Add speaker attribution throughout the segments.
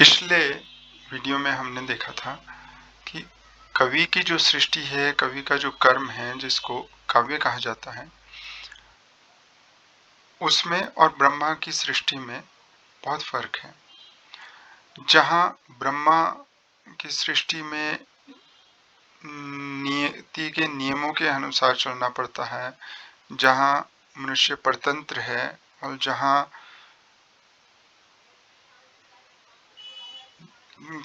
Speaker 1: पिछले वीडियो में हमने देखा था कि कवि की जो सृष्टि है, कवि का जो कर्म है, जिसको काव्य कहा जाता है, उसमें और ब्रह्मा की सृष्टि में बहुत फर्क है। जहाँ ब्रह्मा की सृष्टि में नियति के नियमों के अनुसार चलना पड़ता है, जहाँ मनुष्य परतंत्र है और जहाँ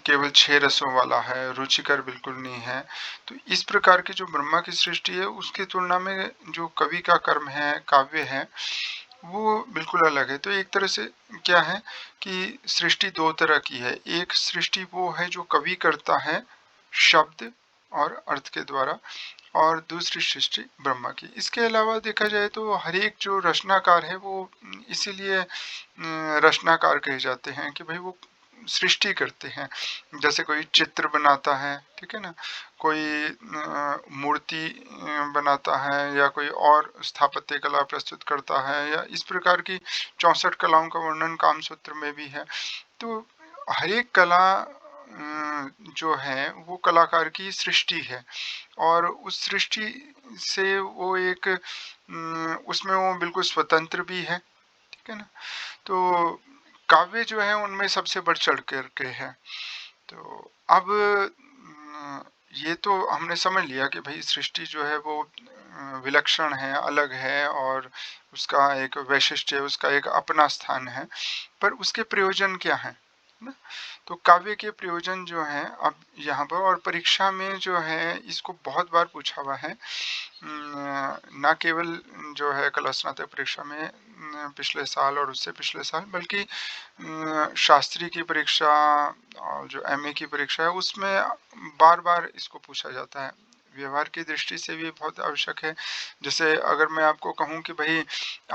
Speaker 1: केवल 6 रसों वाला है, रुचिकर बिल्कुल नहीं है। तो इस प्रकार की जो ब्रह्मा की सृष्टि है, उसकी तुलना में जो कवि का कर्म है, काव्य है, वो बिल्कुल अलग है। तो एक तरह से क्या है कि सृष्टि 2 तरह की है। एक सृष्टि वो है जो कवि करता है शब्द और अर्थ के द्वारा, और दूसरी सृष्टि ब्रह्मा की। इसके अलावा देखा जाए तो हर एक जो रचनाकार है वो इसीलिए रचनाकार कहे जाते हैं कि भाई वो सृष्टि करते हैं। जैसे कोई चित्र बनाता है, ठीक है ना, कोई मूर्ति बनाता है, या कोई और स्थापत्य कला प्रस्तुत करता है, या इस प्रकार की 64 कलाओं का वर्णन कामसूत्र में भी है। तो हर एक कला जो है वो कलाकार की सृष्टि है, और उस सृष्टि से वो एक उसमें वो बिल्कुल स्वतंत्र भी है, ठीक है ना। तो काव्य जो है उनमें सबसे बढ़ चढ़ करके है। तो अब ये तो हमने समझ लिया कि भाई सृष्टि जो है वो विलक्षण है, अलग है, और उसका एक वैशिष्ट्य है, उसका एक अपना स्थान है। पर उसके प्रयोजन क्या है ना? तो काव्य के प्रयोजन जो हैं अब यहाँ पर, और परीक्षा में जो है इसको बहुत बार पूछा हुआ है, ना केवल जो है कला स्नातक परीक्षा में पिछले साल और उससे पिछले साल, बल्कि शास्त्री की परीक्षा और जो एमए की परीक्षा है उसमें बार बार इसको पूछा जाता है। व्यवहार की दृष्टि से भी बहुत आवश्यक है। जैसे अगर मैं आपको कहूँ कि भाई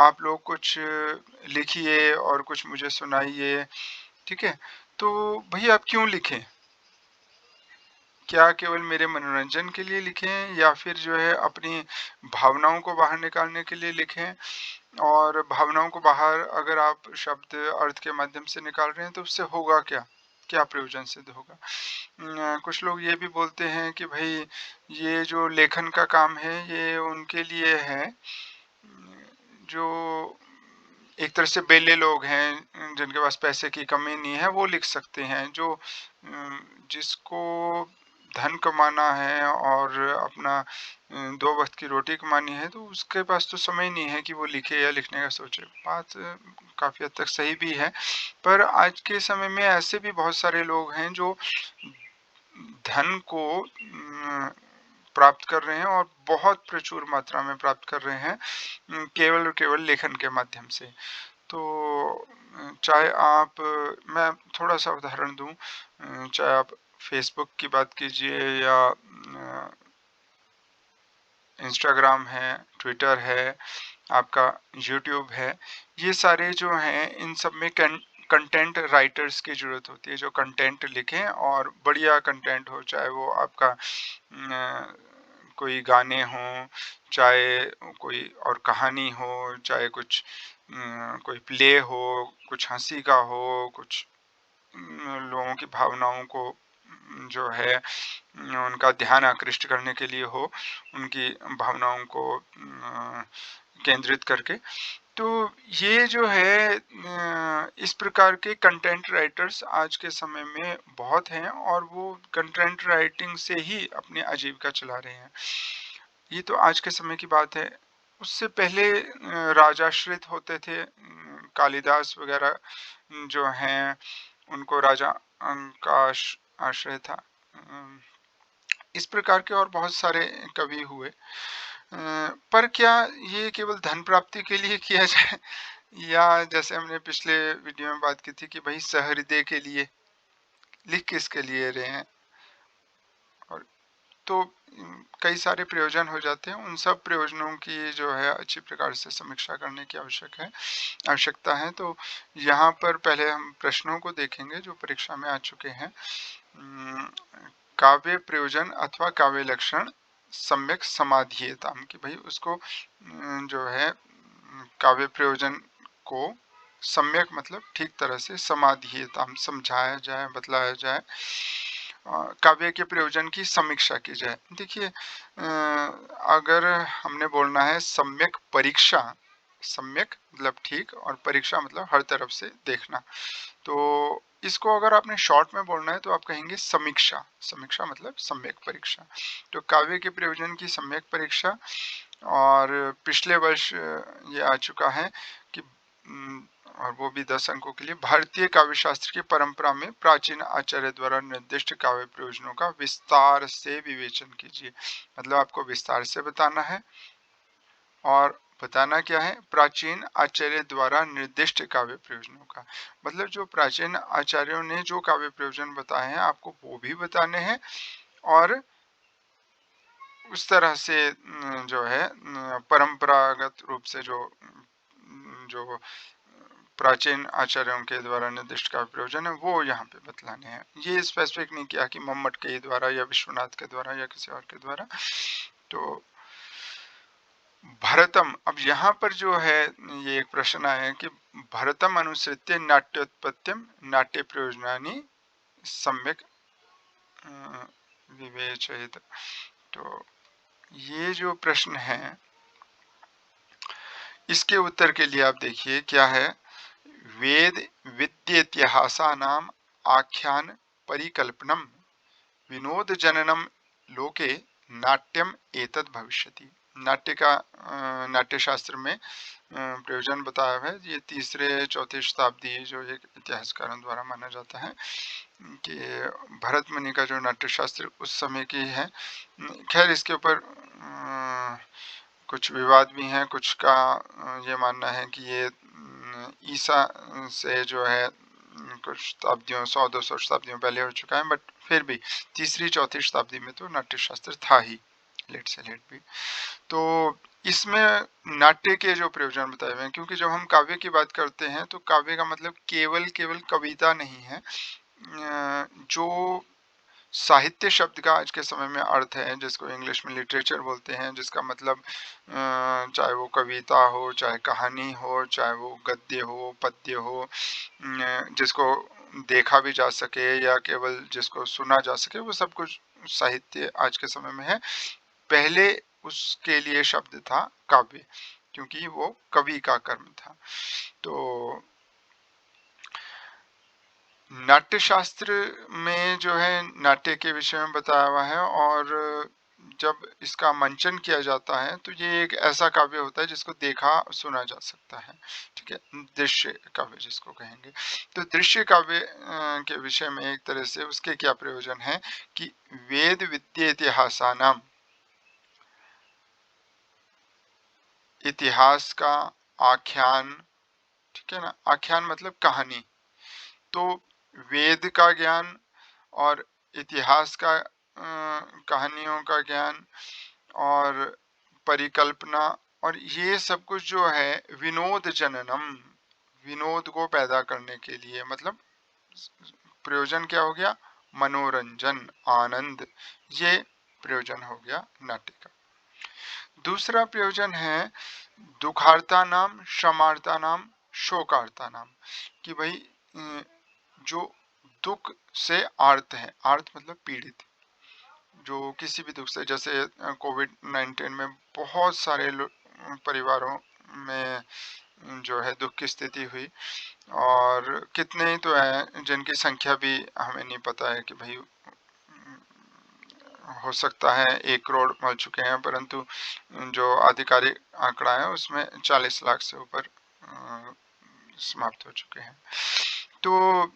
Speaker 1: आप लोग कुछ लिखिए और कुछ मुझे सुनाइए, ठीक है, तो भाई आप क्यों लिखें? क्या केवल मेरे मनोरंजन के लिए लिखें, या फिर जो है अपनी भावनाओं को बाहर निकालने के लिए लिखें? और भावनाओं को बाहर अगर आप शब्द अर्थ के माध्यम से निकाल रहे हैं तो उससे होगा क्या? क्या प्रयोजन सिद्ध होगा? कुछ लोग ये भी बोलते हैं कि भाई ये जो लेखन का काम है ये उनके लिए है जो एक तरह से बेले लोग हैं, जिनके पास पैसे की कमी नहीं है, वो लिख सकते हैं। जो जिसको धन कमाना है और अपना 2 वक़्त की रोटी कमानी है, तो उसके पास तो समय नहीं है कि वो लिखे या लिखने का सोचे। बात काफ़ी हद तक सही भी है, पर आज के समय में ऐसे भी बहुत सारे लोग हैं जो धन को प्राप्त कर रहे हैं, और बहुत प्रचुर मात्रा में प्राप्त कर रहे हैं, केवल और केवल लेखन के माध्यम से। तो चाहे आप मैं थोड़ा-सा उदाहरण दूँ, चाहे आप फ़ेसबुक की बात कीजिए, या इंस्टाग्राम है, ट्विटर है, आपका यूट्यूब है, ये सारे जो हैं इन सब में कंटेंट राइटर्स की ज़रूरत होती है, जो कंटेंट लिखें और बढ़िया कंटेंट हो, चाहे वो आपका कोई गाने हों, चाहे कोई और कहानी हो, चाहे कुछ कोई प्ले हो, कुछ हँसी का हो, कुछ लोगों की भावनाओं को जो है उनका ध्यान आकृष्ट करने के लिए हो, उनकी भावनाओं को केंद्रित करके। तो ये जो है इस प्रकार के कंटेंट राइटर्स आज के समय में बहुत हैं, और वो कंटेंट राइटिंग से ही अपनी आजीविका चला रहे हैं। ये तो आज के समय की बात है। उससे पहले राजाश्रित होते थे, कालिदास वगैरह जो हैं उनको राजा का आश्रय था। इस प्रकार के और बहुत सारे कवि हुए। पर क्या ये केवल धन प्राप्ति के लिए किया जाए, या जैसे हमने पिछले वीडियो में बात की थी कि भाई सहृदय के लिए, लिख किसके लिए रहे हैं? और तो कई सारे प्रयोजन हो जाते हैं। उन सब प्रयोजनों की जो है अच्छी प्रकार से समीक्षा करने की आवश्यकता है। तो यहाँ पर पहले हम प्रश्नों को देखेंगे जो परीक्षा में आ चुके हैं। काव्य प्रयोजन अथवा काव्य लक्षण सम्यक समाधीयताम, कि भाई उसको जो है काव्य प्रयोजन को सम्यक मतलब ठीक तरह से, समाधीयताम समझाया जाए, बतलाया जाए, काव्य के प्रयोजन की समीक्षा की जाए। देखिए अगर हमने बोलना है सम्यक परीक्षा, सम्यक मतलब ठीक और परीक्षा मतलब हर तरफ से देखना, तो इसको अगर आपने शॉर्ट में बोलना है तो आप कहेंगे समीक्षा। समीक्षा मतलब सम्यक परीक्षा। तो काव्य के प्रयोजन की सम्यक परीक्षा। और पिछले वर्ष ये आ चुका है कि और वो भी 10 अंकों के लिए, भारतीय काव्य शास्त्र की परंपरा में प्राचीन आचार्य द्वारा निर्दिष्ट काव्य प्रयोजनों का विस्तार से विवेचन कीजिए। मतलब आपको विस्तार से बताना है, और बताना क्या है, प्राचीन आचार्य द्वारा निर्दिष्ट काव्य प्रयोजनों का, मतलब जो प्राचीन आचार्यों ने जो काव्य प्रयोजन बताए हैं आपको वो भी बताने हैं, और उस तरह से जो है परंपरागत रूप से जो जो प्राचीन आचार्यों के द्वारा निर्दिष्ट काव्य प्रयोजन है वो यहाँ पे बतलाने हैं। ये स्पेसिफिक नहीं किया कि मम्मट के द्वारा या विश्वनाथ के द्वारा या किसी और के द्वारा। तो भरतम, अब यहाँ पर जो है ये एक प्रश्न आया है कि भरतम अनुसृत्य नाट्योत्पत्तिम नाट्य प्रयोजनानि सम्यक विवेचयेत। तो ये जो प्रश्न है इसके उत्तर के लिए आप देखिए क्या है, वेद विद्येतिहासानाम आख्यान परिकल्पनम विनोद जननम लोके नाट्यम एतद भविष्यति। नाट्य का नाट्य शास्त्र में प्रयोजन बताया है। ये तीसरे चौथे शताब्दी जो एक इतिहासकारों द्वारा माना जाता है कि भरत मुनि का जो नाट्य शास्त्र उस समय की है। खैर इसके ऊपर कुछ विवाद भी हैं, कुछ का ये मानना है कि ये ईसा से जो है कुछ शताब्दियों 100-200 शताब्दियों पहले हो चुका है, बट फिर भी तीसरी चौथी शताब्दी में तो नाट्य शास्त्र था ही, लेट से लेट भी। तो इसमें नाट्य के जो प्रयोजन बताए हुए हैं, क्योंकि जब हम काव्य की बात करते हैं तो काव्य का मतलब केवल कविता नहीं है। जो साहित्य शब्द का आज के समय में अर्थ है, जिसको इंग्लिश में लिटरेचर बोलते हैं, जिसका मतलब चाहे वो कविता हो, चाहे कहानी हो, चाहे वो गद्य हो, पद्य हो, जिसको देखा भी जा सके या केवल जिसको सुना जा सके, वो सब कुछ साहित्य आज के समय में है। पहले उसके लिए शब्द था काव्य, क्योंकि वो कवि का कर्म था। तो नाट्य शास्त्र में जो है नाट्य के विषय में बताया हुआ है, और जब इसका मंचन किया जाता है तो ये एक ऐसा काव्य होता है जिसको देखा सुना जा सकता है। ठीक है, दृश्य काव्य जिसको कहेंगे। तो दृश्य काव्य के विषय में एक तरह से उसके क्या प्रयोजन है कि वेद विद्या इतिहासानाम, इतिहास का आख्यान, ठीक है ना, आख्यान मतलब कहानी, तो वेद का ज्ञान और इतिहास का कहानियों का ज्ञान और परिकल्पना, और ये सब कुछ जो है विनोद जननम, विनोद को पैदा करने के लिए, मतलब प्रयोजन क्या हो गया, मनोरंजन, आनंद, ये प्रयोजन हो गया नाट्य का। दूसरा प्रयोजन है दुखार्ता नाम, क्षमार्ता नाम, शोकार्ता नाम, कि भाई जो दुख से आर्त है, आर्त मतलब पीड़ित, जो किसी भी दुख से, जैसे कोविड-19 में बहुत सारे परिवारों में जो है दुख की स्थिति हुई, और कितने ही तो हैं जिनकी संख्या भी हमें नहीं पता है कि भाई हो सकता है 1 करोड़ मर चुके हैं, परंतु जो आधिकारिक आंकड़ा है उसमें 40 लाख से ऊपर समाप्त हो चुके हैं। तो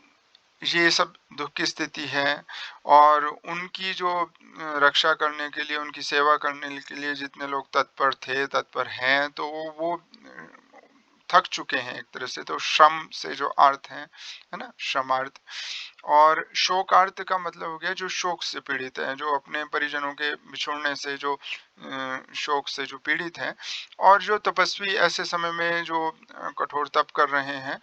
Speaker 1: ये सब दुख की स्थिति है, और उनकी जो रक्षा करने के लिए, उनकी सेवा करने के लिए जितने लोग तत्पर थे, तत्पर हैं, तो वो थक चुके हैं एक तरह से। तो श्रम से जो अर्थ है ना, श्रमार्थ। और शोकार्थ का मतलब हो गया जो शोक से पीड़ित है, जो अपने परिजनों के बिछोड़ने से जो शोक से जो पीड़ित हैं, और जो तपस्वी ऐसे समय में जो कठोर तप कर रहे हैं,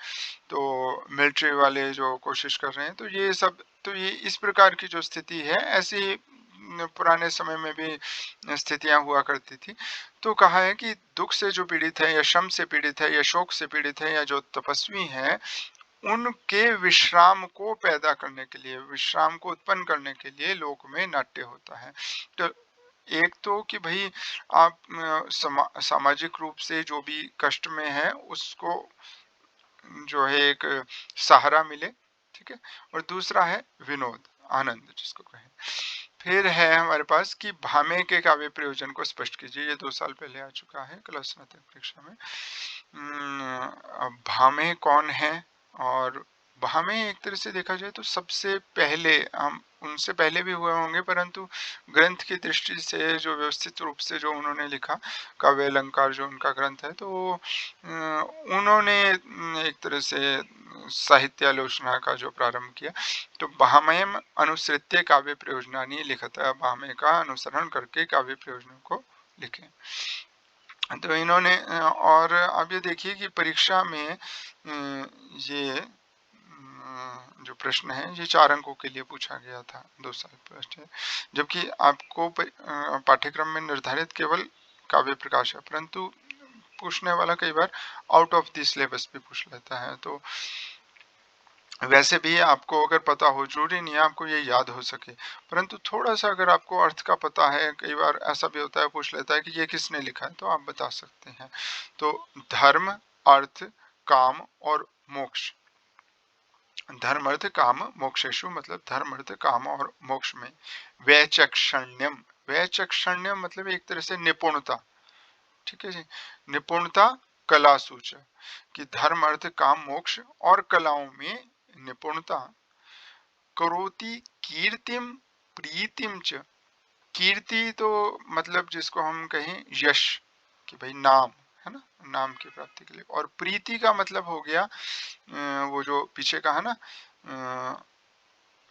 Speaker 1: तो मिलिट्री वाले जो कोशिश कर रहे हैं, तो ये सब, तो ये इस प्रकार की जो स्थिति है, ऐसी पुराने समय में भी स्थितियां हुआ करती थी। तो कहा है कि दुख से जो पीड़ित है, या श्रम से पीड़ित है, या शोक से पीड़ित है, या जो तपस्वी हैं, उनके विश्राम को पैदा करने के लिए, विश्राम को उत्पन्न करने के लिए लोक में नाट्य होता है। तो एक तो कि भाई आप सामाजिक रूप से जो भी कष्ट में है उसको जो है एक सहारा मिले, ठीक है। और दूसरा है विनोद, आनंद जिसको कहें। फिर है हमारे पास कि भामे के काव्य प्रयोजन को स्पष्ट कीजिए। ये 2 साल पहले आ चुका है कला स्नातक परीक्षा में। अब भामे कौन है? और भामे एक तरह से देखा जाए तो सबसे पहले, हम उनसे पहले भी हुए होंगे, परंतु ग्रंथ की दृष्टि से जो व्यवस्थित रूप से जो उन्होंने लिखा, काव्य अलंकार जो उनका ग्रंथ है, तो उन्होंने एक तरह से साहित्य आलोचना का जो प्रारंभ किया। तो भामयम अनुसृत्य काव्य प्रयोजनानि लिखता, भामे का अनुसरण करके काव्य प्रयोजनों को लिखे। तो इन्होंने और अब ये देखिए कि परीक्षा में ये जो प्रश्न है ये 4 अंकों के लिए पूछा गया था 2 साल पहले, जबकि आपको पाठ्यक्रम में निर्धारित केवल काव्य प्रकाश है, परंतु पूछने वाला कई बार आउट ऑफ द सिलेबस भी पूछ लेता है। तो वैसे भी आपको अगर पता हो, जरूरी नहीं है आपको ये याद हो सके, परंतु थोड़ा सा अगर आपको अर्थ का पता है, कई बार ऐसा भी होता है, पूछ लेता है कि ये किसने लिखा है, तो आप बता सकते हैं। तो धर्म, अर्थ, काम और मोक्ष, धर्म अर्थ काम मोक्षेशु, मतलब धर्म अर्थ काम और मोक्ष में वैचक्षण्यम, वैचक्षण्यम मतलब एक तरह से निपुणता, ठीक है जी, निपुणता कला सूचक, कि धर्म अर्थ काम मोक्ष और कलाओं में निपुणता। करोति कीर्तिम प्रीतिम च, कीर्ति तो मतलब जिसको हम कहें यश, कि भाई नाम है ना, नाम की प्राप्ति के लिए। और प्रीति का मतलब हो गया वो जो पीछे का है ना,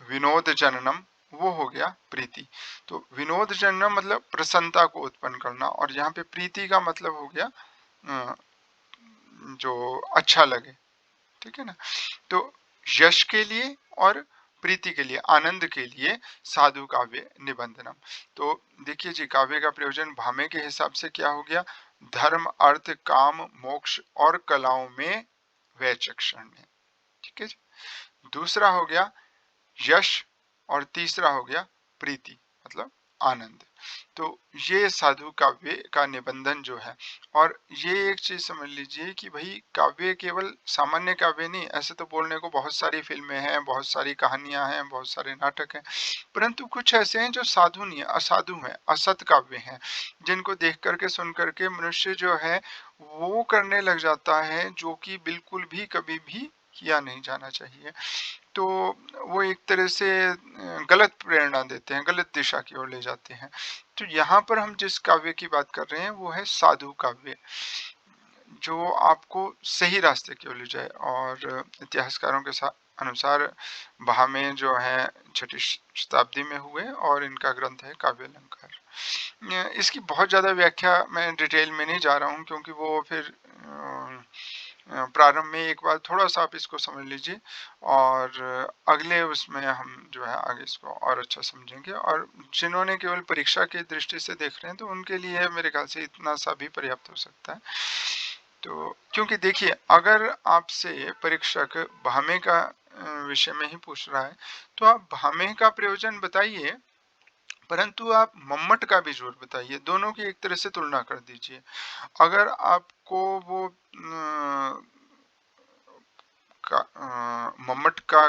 Speaker 1: विनोद जननम, वो हो गया प्रीति। तो विनोद जननम मतलब प्रसन्नता को उत्पन्न करना, और यहाँ पे प्रीति का मतलब हो गया जो अच्छा लगे, ठीक है ना। तो यश के लिए और प्रीति के लिए, आनंद के लिए साधु काव्य निबंधनम। तो देखिए जी, काव्य का प्रयोजन भामे के हिसाब से क्या हो गया, धर्म अर्थ काम मोक्ष और कलाओं में वैचक्षण्य, ठीक है जी। दूसरा हो गया यश, और तीसरा हो गया प्रीति मतलब आनंद। तो ये साधु काव्य का निबंधन जो है। और ये एक चीज समझ लीजिए कि भाई काव्य केवल सामान्य काव्य नहीं, ऐसे तो बोलने को बहुत सारी फिल्में हैं, बहुत सारी कहानियां हैं, बहुत सारे नाटक हैं, परंतु कुछ ऐसे हैं जो साधु नहीं है, असाधु है, असत काव्य हैं, जिनको देख करके सुन करके मनुष्य जो है वो करने लग जाता है जो कि बिल्कुल भी कभी भी किया नहीं जाना चाहिए। तो वो एक तरह से गलत प्रेरणा देते हैं, गलत दिशा की ओर ले जाते हैं। तो यहाँ पर हम जिस काव्य की बात कर रहे हैं वो है साधु काव्य, जो आपको सही रास्ते की ओर ले जाए। और इतिहासकारों के अनुसार भामे जो है 6ठी शताब्दी में हुए, और इनका ग्रंथ है काव्य अलंकार। इसकी बहुत ज्यादा व्याख्या मैं डिटेल में नहीं जा रहा हूँ, क्योंकि वो फिर प्रारंभ में एक बार थोड़ा सा आप इसको समझ लीजिए, और अगले उसमें हम जो है आगे इसको और अच्छा समझेंगे। और जिन्होंने केवल परीक्षा की दृष्टि से देख रहे हैं तो उनके लिए मेरे ख्याल से इतना सा भी पर्याप्त हो सकता है। तो क्योंकि देखिए, अगर आपसे परीक्षक भामे का विषय में ही पूछ रहा है, तो आप भामे का प्रयोजन बताइए, परंतु आप मम्मट का भी जरूर बताइए, दोनों की एक तरह से तुलना कर दीजिए। अगर आपको वो मम्मट का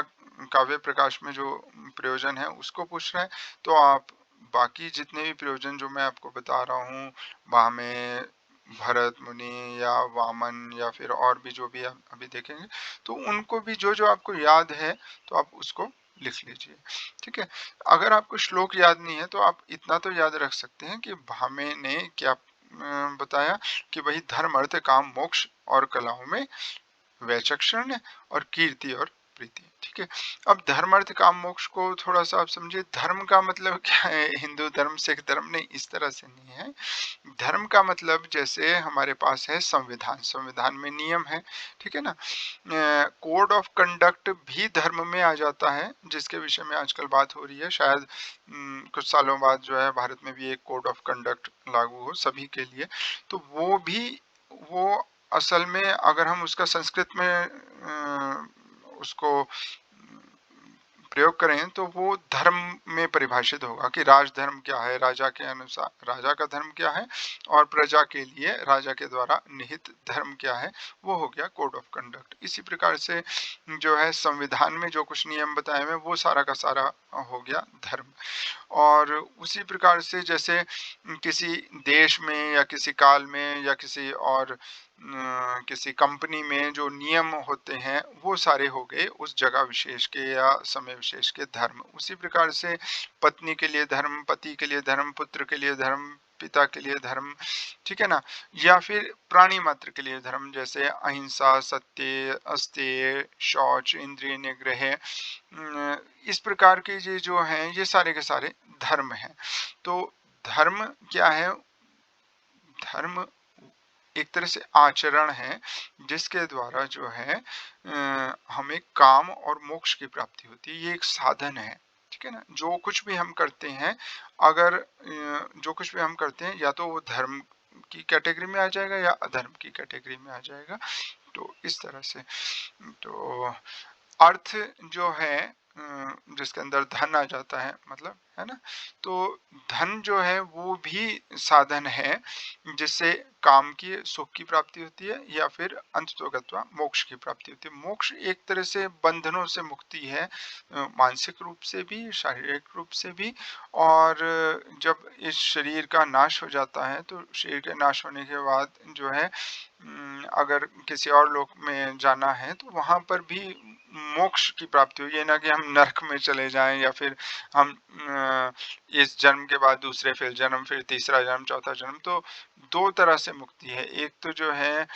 Speaker 1: काव्य प्रकाश में जो प्रयोजन है उसको पूछ रहे हैं, तो आप बाकी जितने भी प्रयोजन जो मैं आपको बता रहा हूँ, भामे, भरत मुनि या वामन, या फिर और भी जो भी आप अभी देखेंगे, तो उनको भी जो जो आपको याद है तो आप उसको लिख लीजिए, ठीक है। अगर आपको श्लोक याद नहीं है तो आप इतना तो याद रख सकते हैं कि भामे ने क्या बताया, कि वही धर्म अर्थ काम मोक्ष और कलाओं में वैचक्षण्य और कीर्ति और प्रीति, ठीक है। अब धर्म अर्थ काम मोक्ष को थोड़ा सा आप समझिए। धर्म का मतलब क्या है? हिंदू धर्म सिख धर्म नहीं, इस तरह से नहीं है। धर्म का मतलब जैसे हमारे पास है संविधान, संविधान में नियम है, ठीक है ना। कोड ऑफ कंडक्ट भी धर्म में आ जाता है, जिसके विषय में आजकल बात हो रही है। शायद कुछ सालों बाद जो है भारत में भी एक कोड ऑफ कंडक्ट लागू हो सभी के लिए। तो वो भी, वो असल में अगर हम उसका संस्कृत में उसको प्रयोग करें तो वो धर्म में परिभाषित होगा कि राजधर्म क्या है, राजा के अनुसार राजा का धर्म क्या है, और प्रजा के लिए राजा के द्वारा निहित धर्म क्या है, वो हो गया कोड ऑफ कंडक्ट। इसी प्रकार से जो है संविधान में जो कुछ नियम बताए हुए वो सारा का सारा हो गया धर्म। और उसी प्रकार से जैसे किसी देश में या किसी काल में या किसी और किसी कंपनी में जो नियम होते हैं वो सारे हो गए उस जगह विशेष के या समय विशेष के धर्म। उसी प्रकार से पत्नी के लिए धर्म, पति के लिए धर्म, पुत्र के लिए धर्म, पिता के लिए धर्म, ठीक है ना। या फिर प्राणी मात्र के लिए धर्म, जैसे अहिंसा, सत्य, अस्तेय, शौच, इंद्रिय निग्रह, इस प्रकार के ये जो हैं ये सारे के सारे धर्म हैं। तो धर्म क्या है? धर्म एक तरह से आचरण है जिसके द्वारा जो है हमें काम और मोक्ष की प्राप्ति होती है। ये एक साधन है, ठीक है ना। जो कुछ भी हम करते हैं, अगर जो कुछ भी हम करते हैं या तो वो धर्म की कैटेगरी में आ जाएगा या अधर्म की कैटेगरी में आ जाएगा। तो इस तरह से तो अर्थ जो है जिसके अंदर धन आ जाता है, मतलब है ना। तो धन जो है वो भी साधन है जिससे काम की सुख की प्राप्ति होती है या फिर अंततोगत्वा मोक्ष की प्राप्ति होती है। मोक्ष एक तरह से बंधनों से मुक्ति है, मानसिक रूप से भी, शारीरिक रूप से भी। और जब इस शरीर का नाश हो जाता है तो शरीर के नाश होने के बाद जो है अगर किसी और लोक में जाना है तो वहां पर भी मोक्ष की प्राप्ति हो। ये ना कि हम नरक में चले जाएं या फिर हम इस जन्म के बाद दूसरे फिर जन्म, फिर तीसरा जन्म, चौथा जन्म। तो दो तरह से मुक्ति है। एक तो जो है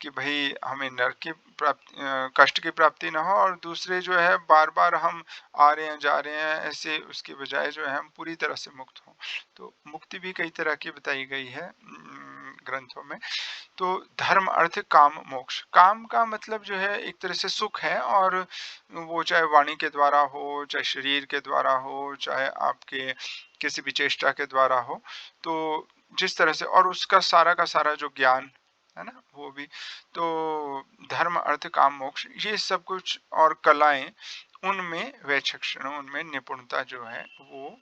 Speaker 1: कि भाई हमें नरक की प्राप्ति, कष्ट की प्राप्ति ना हो, और दूसरे जो है बार बार हम आ रहे हैं जा रहे हैं ऐसे, उसके बजाय जो है हम पूरी तरह से मुक्त हों। तो मुक्ति भी कई तरह की बताई गई है ग्रंथों में। तो धर्म अर्थ काम मोक्ष। काम का मतलब जो है एक तरह से सुख है, और वो चाहे वाणी के द्वारा हो, चाहे शरीर के द्वारा हो, चाहे आपके किसी भी चेष्टा के द्वारा हो। तो जिस तरह से, और उसका सारा का सारा जो ज्ञान है ना वो भी। तो धर्म अर्थ काम मोक्ष ये सब कुछ, और कलाएं, उनमें वैचक्षण, उनमें निपुणता जो है वो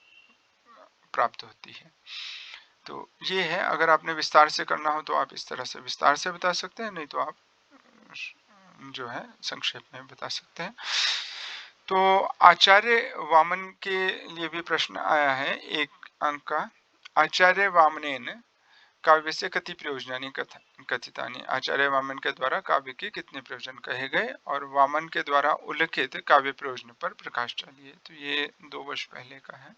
Speaker 1: प्राप्त होती है। तो ये है। अगर आपने विस्तार से करना हो तो आप इस तरह से विस्तार से बता सकते हैं, नहीं तो आप जो है संक्षेप में बता सकते हैं। तो आचार्य वामन के लिए भी प्रश्न आया है, एक अंक का। आचार्य वामनेन काव्य से कति प्रयोजनानि कथितानि। आचार्य वामन के द्वारा काव्य के कितने प्रयोजन कहे गए, और वामन के द्वारा उल्लिखित काव्य प्रयोजन पर प्रकाश डालिए। तो ये 2 वर्ष पहले का है।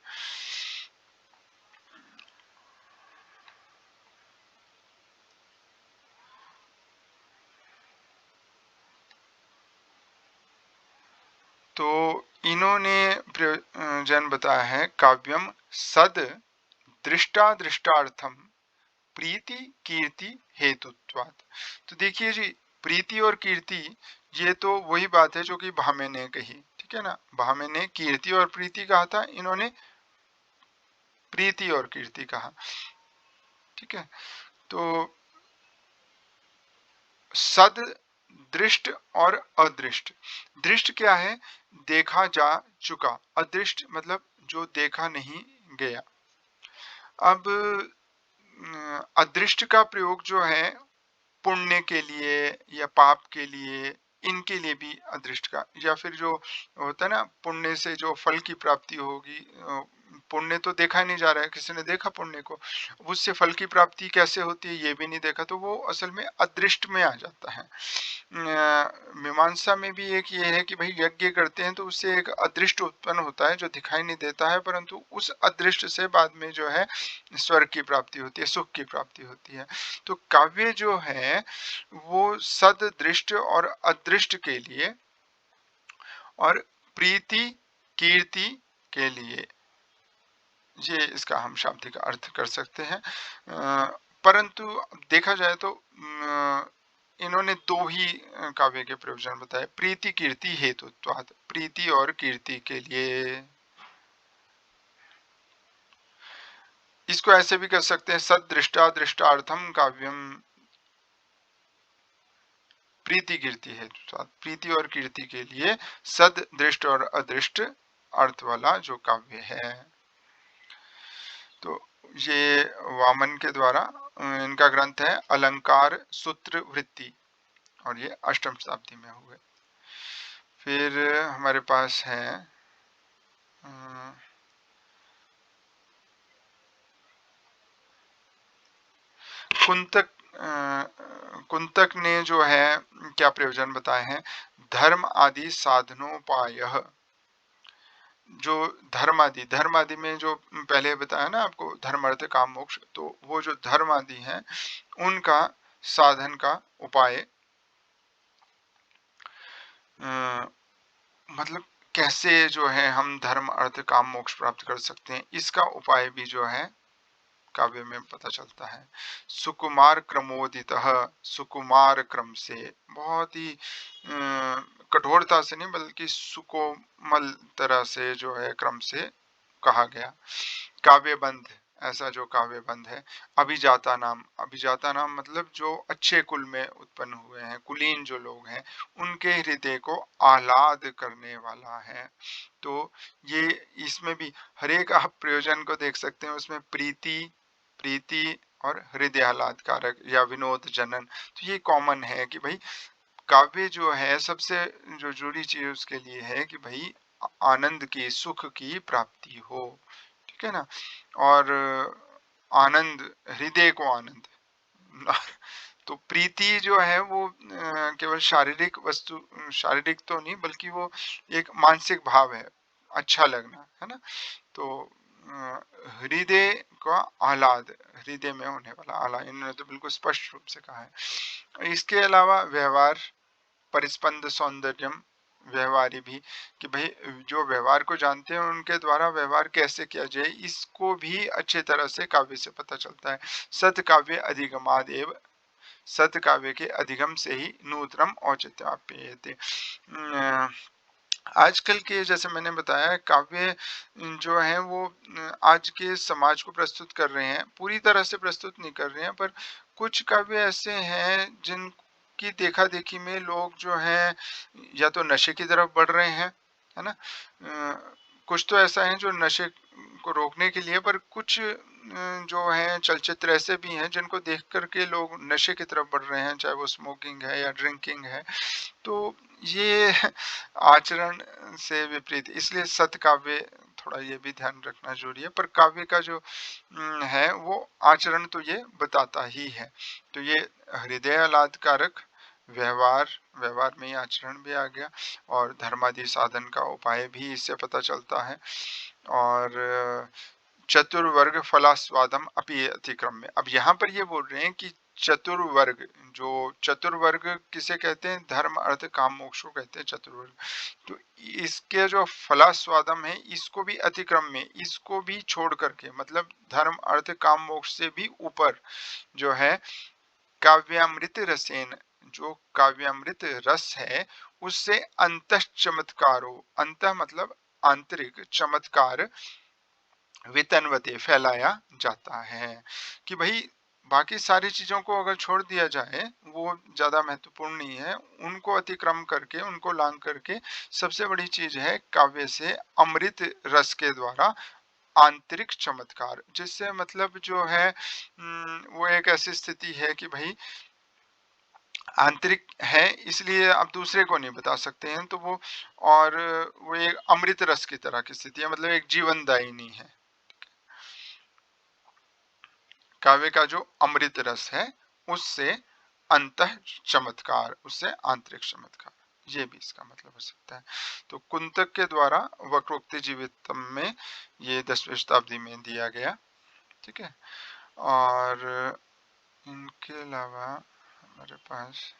Speaker 1: तो इन्होंने प्रयोजन बताया है, काव्यम सद दृष्टा दृष्टार्थम प्रीति कीर्ति हेतुत्वात्। तो देखिए जी, प्रीति और कीर्ति ये तो वही बात है जो कि भामे ने कही, ठीक है ना। भामे ने कीर्ति और प्रीति कहा था, इन्होंने प्रीति और कीर्ति कहा, ठीक है। तो सद, दृष्ट और अदृष्ट। दृष्ट क्या है? देखा जा चुका। अदृष्ट मतलब जो देखा नहीं गया। अब अदृष्ट का प्रयोग जो है पुण्य के लिए या पाप के लिए, इनके लिए भी अदृष्ट का, या फिर जो होता है ना पुण्य से जो फल की प्राप्ति होगी, पुण्य तो देखा ही नहीं जा रहा है, किसी ने देखा पुण्य को, उससे फल की प्राप्ति कैसे होती है ये भी नहीं देखा, तो वो असल में अदृष्ट में आ जाता है। मीमांसा में भी एक ये है कि भाई यज्ञ करते हैं तो उससे एक अदृष्ट उत्पन्न होता है जो दिखाई नहीं देता है, परंतु उस अदृष्ट से बाद में जो है स्वर्ग की प्राप्ति होती है, सुख की प्राप्ति होती है। तो काव्य जो है वो सद, दृष्ट और अदृष्ट के लिए, और प्रीति कीर्ति के लिए, ये इसका हम शाब्दिक अर्थ कर सकते हैं। परंतु देखा जाए तो इन्होंने दो ही काव्य के प्रयोजन बताए, प्रीति कीर्ति हेतुत्वात्, प्रीति और कीर्ति के लिए। इसको ऐसे भी कर सकते हैं, सदृष्टा दृष्टार्थम काव्यम प्रीति कीर्ति हेतुत्वात्, प्रीति और कीर्ति के लिए सद दृष्ट और अदृष्ट अर्थ वाला जो काव्य है। तो ये वामन के द्वारा इनका ग्रंथ है अलंकार सूत्र वृत्ति, और ये 8वीं शताब्दी में हुए। फिर हमारे पास है कुंतक। कुंतक ने जो है क्या प्रयोजन बताए हैं, धर्म आदि साधनोपाय, जो धर्म आदि में जो पहले बताया ना आपको, धर्म अर्थ काम मोक्ष, तो वो जो धर्म आदि है उनका साधन का उपाय, मतलब कैसे जो है हम धर्म अर्थ काम मोक्ष प्राप्त कर सकते हैं, इसका उपाय भी जो है काव्य में पता चलता है। सुकुमार क्रमोदित, सुकुमार क्रम से, बहुत ही कठोरता से नहीं बल्कि सुकोमल तरह से जो है क्रम से कहा गया। काव्यबंध, ऐसा जो काव्यबंध है। अभिजाता नाम, अभिजाता नाम मतलब जो अच्छे कुल में उत्पन्न हुए हैं, कुलीन जो लोग हैं, उनके हृदय को आह्लाद करने वाला है। तो ये इसमें भी हर एक आप प्रयोजन को देख सकते हैं, उसमें प्रीति, प्रीति और हृदय आह्लाद कारक या विनोद जनन, तो ये कॉमन है कि भाई काव्य जो है सबसे जो जरूरी चीज उसके लिए है कि भाई आनंद की, सुख की प्राप्ति हो, ठीक है ना। और आनंद, हृदय को आनंद तो प्रीति जो है वो केवल शारीरिक वस्तु, शारीरिक तो नहीं बल्कि वो एक मानसिक भाव है, अच्छा लगना है ना। तो हृदय का आह्लाद, हृदय में होने वाला आह्लाद, इन्होंने तो बिल्कुल स्पष्ट रूप से कहा है। इसके अलावा व्यवहार, परिस्पंद सौंदर्यम, व्यवहारी भी, कि भाई जो व्यवहार को जानते हैं उनके द्वारा व्यवहार कैसे किया जाए, इसको भी अच्छे तरह से काव्य से पता चलता है। सत काव्य अधिगमादेव, सत काव्य के अधिगम से ही नूतनम औचित्याप्येते। आजकल के जैसे मैंने बताया काव्य जो है वो आज के समाज को प्रस्तुत कर रहे हैं, पूरी तरह से प्रस्तुत नहीं कर रहे हैं, पर कुछ काव्य ऐसे हैं जिनकी देखा देखी में लोग जो हैं या तो नशे की तरफ बढ़ रहे हैं, है ना। कुछ तो ऐसा है जो नशे को रोकने के लिए, पर कुछ जो है चलचित्र ऐसे भी हैं जिनको देख करके लोग नशे की तरफ बढ़ रहे हैं, चाहे वो स्मोकिंग है या ड्रिंकिंग है। तो ये आचरण से विपरीत, इसलिए सत काव्य थोड़ा ये भी ध्यान रखना जरूरी है, पर काव्य का जो है वो आचरण तो ये बताता ही है। तो ये हृदय आह्लादकारक, व्यवहार, व्यवहार में ही आचरण भी आ गया, और धर्मादि साधन का उपाय भी इससे पता चलता है। और चतुर्वर्ग फलास्वादम अपि अतिक्रम्य, अब यहाँ पर ये बोल रहे हैं कि चतुर्वर्ग, जो चतुर्वर्ग किसे कहते हैं, धर्म अर्थ काम मोक्ष को कहते हैं चतुर्वर्ग। तो इसके जो फलास्वादम है इसको भी अतिक्रम में, इसको भी छोड़ करके, मतलब धर्म अर्थ काम मोक्ष से भी ऊपर जो है काव्यामृत रसेन, जो काव्यामृत रस है उससे अंतः चमत्कारो, अंतः मतलब आंतरिक, चमत्कार वितनवते फैलाया जाता है। कि भाई बाकी सारी चीजों को अगर छोड़ दिया जाए वो ज्यादा महत्वपूर्ण नहीं है, उनको अतिक्रम करके, उनको लांग करके सबसे बड़ी चीज है काव्य से अमृत रस के द्वारा आंतरिक चमत्कार, जिससे मतलब जो है वो एक ऐसी स्थिति है कि भाई आंतरिक है इसलिए आप दूसरे को नहीं बता सकते हैं, तो वो, और वो एक अमृत रस की तरह की स्थिति है, मतलब एक जीवनदायिनी है। काव्य का जो अमृत रस है उससे अंतः चमत्कार, उससे आंतरिक चमत्कार, ये भी इसका मतलब हो सकता है। तो कुंतक के द्वारा वक्रोक्ति जीवितम में ये 10वीं शताब्दी में दिया गया, ठीक है। और इनके अलावा हमारे पास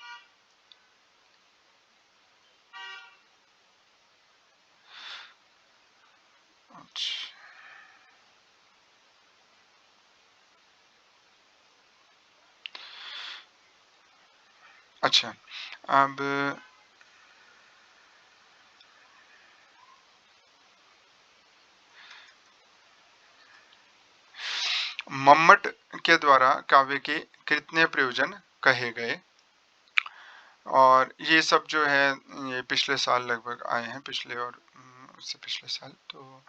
Speaker 1: अच्छा, अब मम्मट के द्वारा काव्य के कितने प्रयोजन कहे गए? और ये सब जो है ये पिछले साल लगभग आए हैं, पिछले और उससे पिछले साल। तो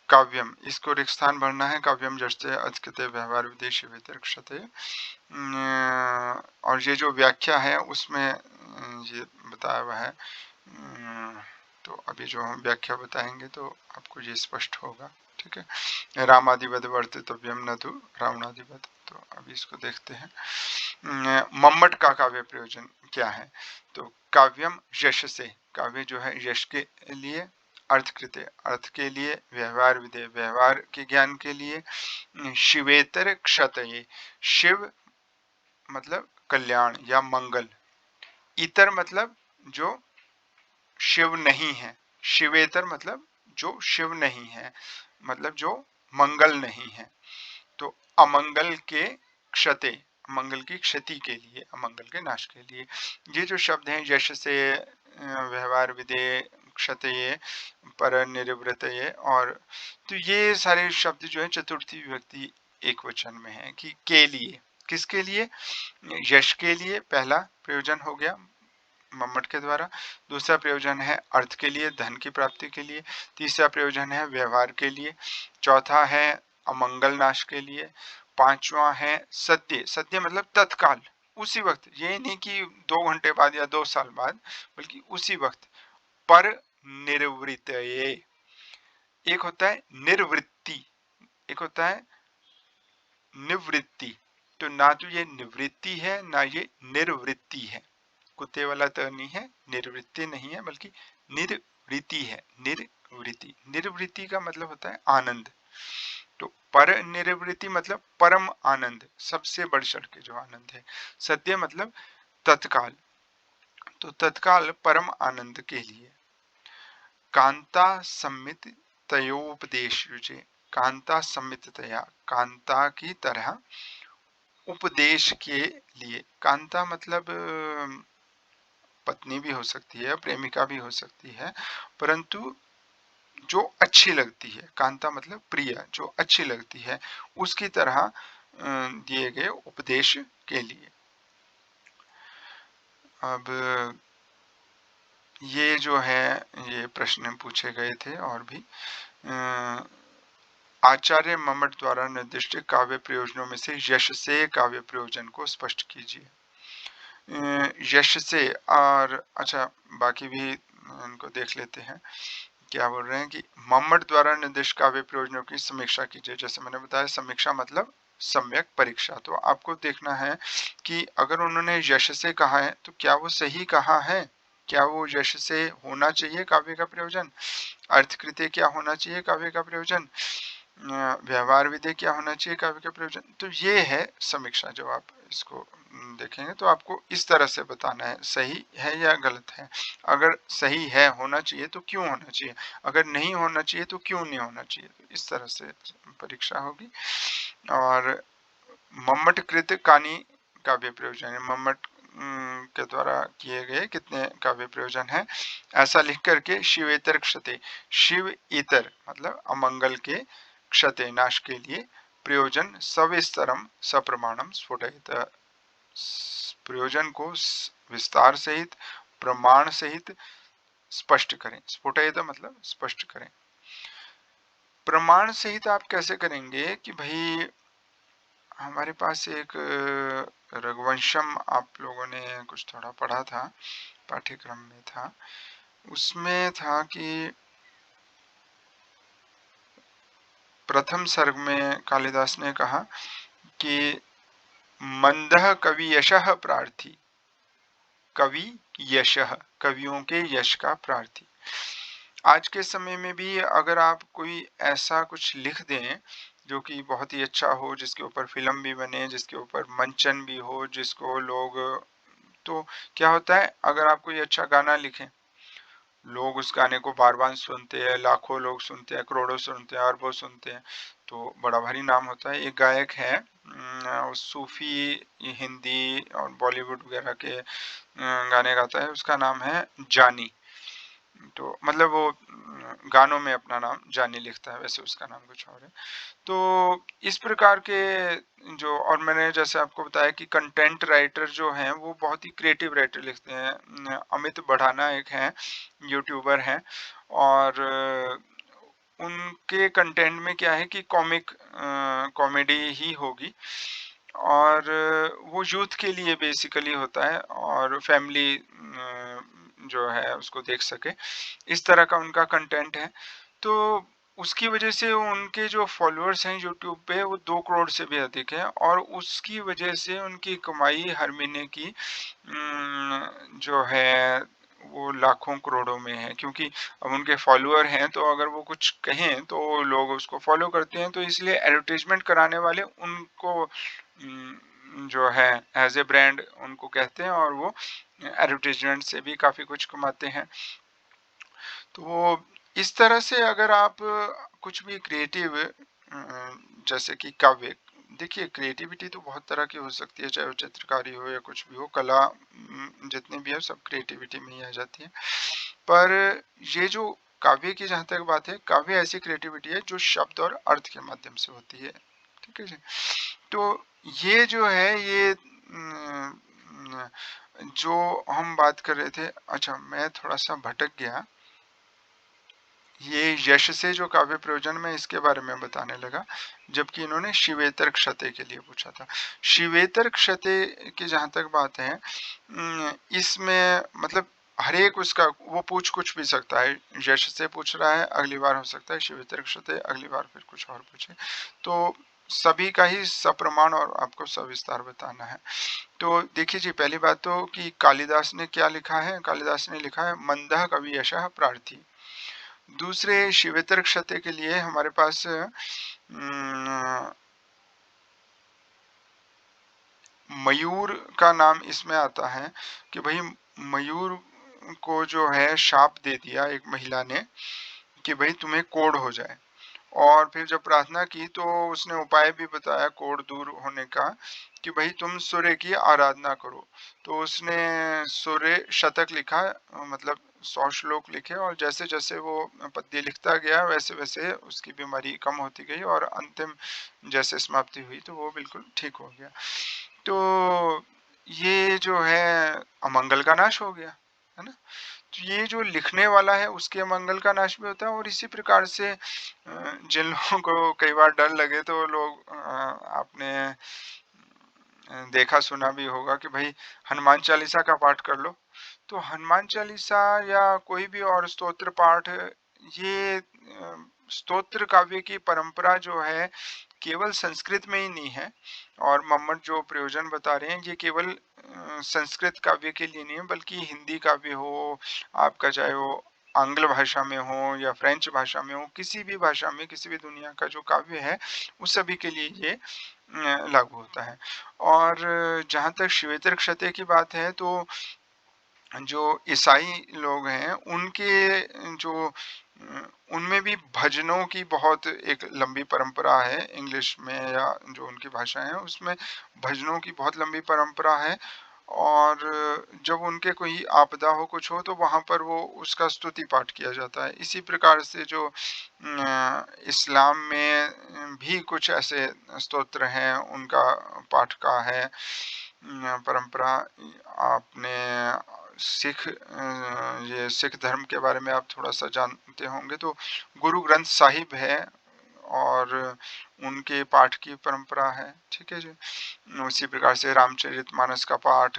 Speaker 1: काव्यम, इसको रिक्त स्थान भरना है। काव्यम जस्ते अचकते व्यवहार विदेशी व्यतिरिक्षते। और ये जो व्याख्या है उसमें ये बताया हुआ है। तो अभी जो हम व्याख्या बताएंगे तो आपको ये स्पष्ट होगा, ठीक है। रामादिवद वर्तितव्यम न तो रावणादिवद। तो अभी इसको देखते हैं। मम्मट का काव्य प्रयोजन क्या है? तो काव्यम यश से, काव्य जो है यश के लिए, अर्थकृते अर्थ के लिए, व्यवहार विधेय व्यवहार के ज्ञान के लिए, शिवेतर क्षतये, शिव मतलब कल्याण या मंगल, इतर मतलब जो शिव नहीं है, शिवेतर मतलब जो शिव नहीं है, मतलब जो मंगल नहीं है। तो अमंगल के क्षते, मंगल की क्षति के लिए, अमंगल के नाश के लिए। ये जो शब्द हैं यश से, व्यवहार विधेय, क्षतये, पर निवृत्तये, और तो ये सारे शब्द जो है चतुर्थी विभक्ति एक वचन में है कि के लिए, किसके लिए? यश के लिए पहला प्रयोजन हो गया मम्मट के द्वारा। दूसरा प्रयोजन है अर्थ के लिए, धन की प्राप्ति के लिए। तीसरा प्रयोजन है व्यवहार के लिए। चौथा है अमंगल नाश के लिए। पांचवा है सत्य, सत्य मतलब तत्काल, उसी वक्त, ये नहीं कि 2 घंटे बाद या 2 साल बाद, बल्कि उसी वक्त। पर निर्वृत्त, एक होता है निर्वृत्ति, एक होता है निवृत्ति। तो ना तो ये निवृत्ति है ना ये निर्वृत्ति है, कुत्ते वाला तो नहीं है, निर्वृत्ति नहीं है, बल्कि निर्वृत्ति है। निर्वृत्ति, निर्वृत्ति का मतलब होता है आनंद। तो पर निर्वृत्ति मतलब परम आनंद, सबसे बढ़ चढ़ के जो आनंद है। सत्य मतलब तत्काल, तो तत्काल परम आनंद के लिए। कांता सम्मित तयोपदेश युजे, कांता सम्मित तया, कांता की तरह उपदेश के लिए। कांता मतलब पत्नी भी हो सकती है, प्रेमिका भी हो सकती है, परंतु जो अच्छी लगती है, कांता मतलब प्रिय, जो अच्छी लगती है, उसकी तरह दिए गए उपदेश के लिए। अब ये जो है ये प्रश्न पूछे गए थे और भी। आचार्य मम्मट द्वारा निर्दिष्ट काव्य प्रयोजनों में से यश से काव्य प्रयोजन को स्पष्ट कीजिए। यश से, और अच्छा बाकी भी इनको देख लेते हैं। क्या बोल रहे हैं कि मम्मट द्वारा निर्दिष्ट काव्य प्रयोजनों की समीक्षा कीजिए। जैसे मैंने बताया, समीक्षा मतलब सम्यक परीक्षा। तो आपको देखना है कि अगर उन्होंने यश से कहा है तो क्या वो सही कहा है, क्या वो यश से होना चाहिए काव्य का प्रयोजन, अर्थकृत्य क्या होना चाहिए काव्य का प्रयोजन, व्यवहार विधेय क्या होना चाहिए काव्य का प्रयोजन। तो ये है समीक्षा। जब आप इसको देखेंगे तो आपको इस तरह से बताना है सही है या गलत है। अगर सही है, होना चाहिए, तो क्यों होना चाहिए, अगर नहीं होना चाहिए तो क्यों नहीं होना चाहिए। तो इस तरह से परीक्षा होगी। और मम्मट कृत कानी काव्य प्रयोजन है, मम्मट के द्वारा किए गए कितने काव्य प्रयोजन है, ऐसा लिख करके शिवेतर क्षते, शिव इतर मतलब अमंगल के, क्षते नाश के लिए, प्रयोजन सविस्तरम सप्रमाणम स्फुटयित, प्रयोजन को विस्तार सहित, प्रमाण सहित स्पष्ट करें। स्फुटयित मतलब स्पष्ट करें। प्रमाण सहित आप कैसे करेंगे कि भाई हमारे पास एक रघुवंशम आप लोगों ने कुछ थोड़ा पढ़ा था, पाठ्यक्रम में था, उसमें था कि प्रथम सर्ग में कालिदास ने कहा कि मंदः कवि यशः प्रार्थी, कवि यशः कवियों के यश का प्रार्थी। आज के समय में भी अगर आप कोई ऐसा कुछ लिख दें जो कि बहुत ही अच्छा हो, जिसके ऊपर फिल्म भी बने, जिसके ऊपर मंचन भी हो, जिसको लोग, तो क्या होता है अगर आप कोई अच्छा गाना लिखें लोग उस गाने को बार-बार सुनते हैं, लाखों लोग सुनते हैं, करोड़ों सुनते हैं, अरबों सुनते हैं, तो बड़ा भारी नाम होता है। एक गायक है सूफ़ी, हिंदी और बॉलीवुड वगैरह के गाने गाता है, उसका नाम है जानी। तो मतलब वो गानों में अपना नाम जानी लिखता है, वैसे उसका नाम कुछ और है। तो इस प्रकार के जो, और मैंने जैसे आपको बताया कि कंटेंट राइटर जो हैं वो बहुत ही क्रिएटिव राइटर लिखते हैं। अमित बढ़ाना एक हैं, यूट्यूबर हैं, और उनके कंटेंट में क्या है कि कॉमेडी ही होगी, और वो यूथ के लिए बेसिकली होता है, और फैमिली जो है उसको देख सके, इस तरह का उनका कंटेंट है। तो उसकी वजह से उनके जो फॉलोअर्स हैं यूट्यूब पे वो 2 करोड़ से भी अधिक हैं, और उसकी वजह से उनकी कमाई हर महीने की जो है वो लाखों करोड़ों में है, क्योंकि अब उनके फॉलोअर हैं तो अगर वो कुछ कहें तो लोग उसको फॉलो करते हैं, तो इसलिए एडवर्टाइजमेंट कराने वाले उनको जो है एज ए ब्रांड उनको कहते हैं, और वो एडवर्टाइजमेंट से भी काफ़ी कुछ कमाते हैं। तो इस तरह से अगर आप कुछ भी क्रिएटिव जैसे कि काव्य, देखिए क्रिएटिविटी तो बहुत तरह की हो सकती है, चाहे वो चित्रकारी हो या कुछ भी हो, कला जितनी भी है सब क्रिएटिविटी में ही आ जाती है। पर ये जो काव्य की जहाँ तक बात है, काव्य ऐसी क्रिएटिविटी है जो शब्द और अर्थ के माध्यम से होती है, ठीक है जी। तो ये जो है ये जो हम बात कर रहे थे, अच्छा मैं थोड़ा सा भटक गया, ये यश से जो काव्य प्रयोजन में इसके बारे में बताने लगा, जबकि इन्होंने शिवेतर क्षते के लिए पूछा था। शिवेतर क्षते की जहाँ तक बात है, इसमें मतलब हर एक उसका वो पूछ कुछ भी सकता है, यश से पूछ रहा है, अगली बार हो सकता है शिवेतर क्षते, अगली बार फिर कुछ और पूछे, तो सभी का ही सप्रमाण और आपको सविस्तार बताना है। तो देखिए जी, पहली बात तो कि कालिदास ने क्या लिखा है, कालिदास ने लिखा है मंदः कवि यशः प्रार्थी। दूसरे शिवेतर क्षते के लिए हमारे पास मयूर का नाम इसमें आता है कि भाई मयूर को जो है शाप दे दिया एक महिला ने कि भाई तुम्हें कोढ़ हो जाए, और फिर जब प्रार्थना की तो उसने उपाय भी बताया कोढ़ दूर होने का कि भाई तुम सूर्य की आराधना करो। तो उसने सूर्य शतक लिखा, मतलब 100 श्लोक लिखे, और जैसे जैसे वो पद्य लिखता गया वैसे वैसे उसकी बीमारी कम होती गई, और अंतिम जैसे समाप्ति हुई तो वो बिल्कुल ठीक हो गया। तो ये जो है अमंगल का नाश हो गया, है ना? तो ये जो लिखने वाला है उसके अमंगल का नाश भी होता है, और इसी प्रकार से जिन लोगों को कई बार डर लगे तो लोग आपने देखा सुना भी होगा कि भाई हनुमान चालीसा का पाठ कर लो। तो हनुमान चालीसा या कोई भी और स्तोत्र पाठ, ये स्तोत्र काव्य की परंपरा जो है केवल संस्कृत में ही नहीं है, और मम्मट जो प्रयोजन बता रहे हैं ये केवल संस्कृत काव्य के लिए नहीं है, बल्कि हिंदी काव्य हो आपका, चाहे वो आंग्ल भाषा में हो या फ्रेंच भाषा में हो, किसी भी भाषा में किसी भी दुनिया का जो काव्य है उस सभी के लिए ये लागू होता है। और जहाँ तक शिवेतर क्षते की बात है, तो जो ईसाई लोग हैं उनके जो उनमें भी भजनों की बहुत एक लंबी परंपरा है, इंग्लिश में या जो उनकी भाषा है उसमें भजनों की बहुत लंबी परंपरा है, और जब उनके कोई आपदा हो कुछ हो तो वहाँ पर वो उसका स्तुति पाठ किया जाता है। इसी प्रकार से जो इस्लाम में भी कुछ ऐसे स्तोत्र हैं उनका पाठ का है परंपरा। आपने ये सिख धर्म के बारे में आप थोड़ा सा जानते होंगे, तो गुरु ग्रंथ साहिब है और उनके पाठ की परंपरा है, ठीक है जी। उसी प्रकार से रामचरितमानस का पाठ,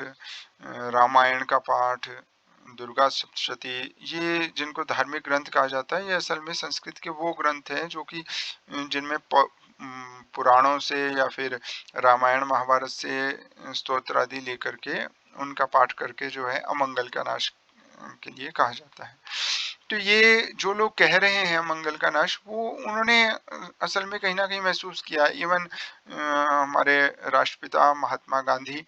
Speaker 1: रामायण का पाठ, दुर्गा सप्तशती, ये जिनको धार्मिक ग्रंथ कहा जाता है, ये असल में संस्कृत के वो ग्रंथ हैं जो कि जिनमें पुराणों से या फिर रामायण महाभारत से स्तोत्र आदि लेकर के उनका पाठ करके जो है अमंगल का नाश के लिए कहा जाता है। तो ये जो लोग कह रहे हैं मंगल का नाश, वो उन्होंने असल में कहीं न कहीं महसूस किया। इवन हमारे राष्ट्रपिता महात्मा गांधी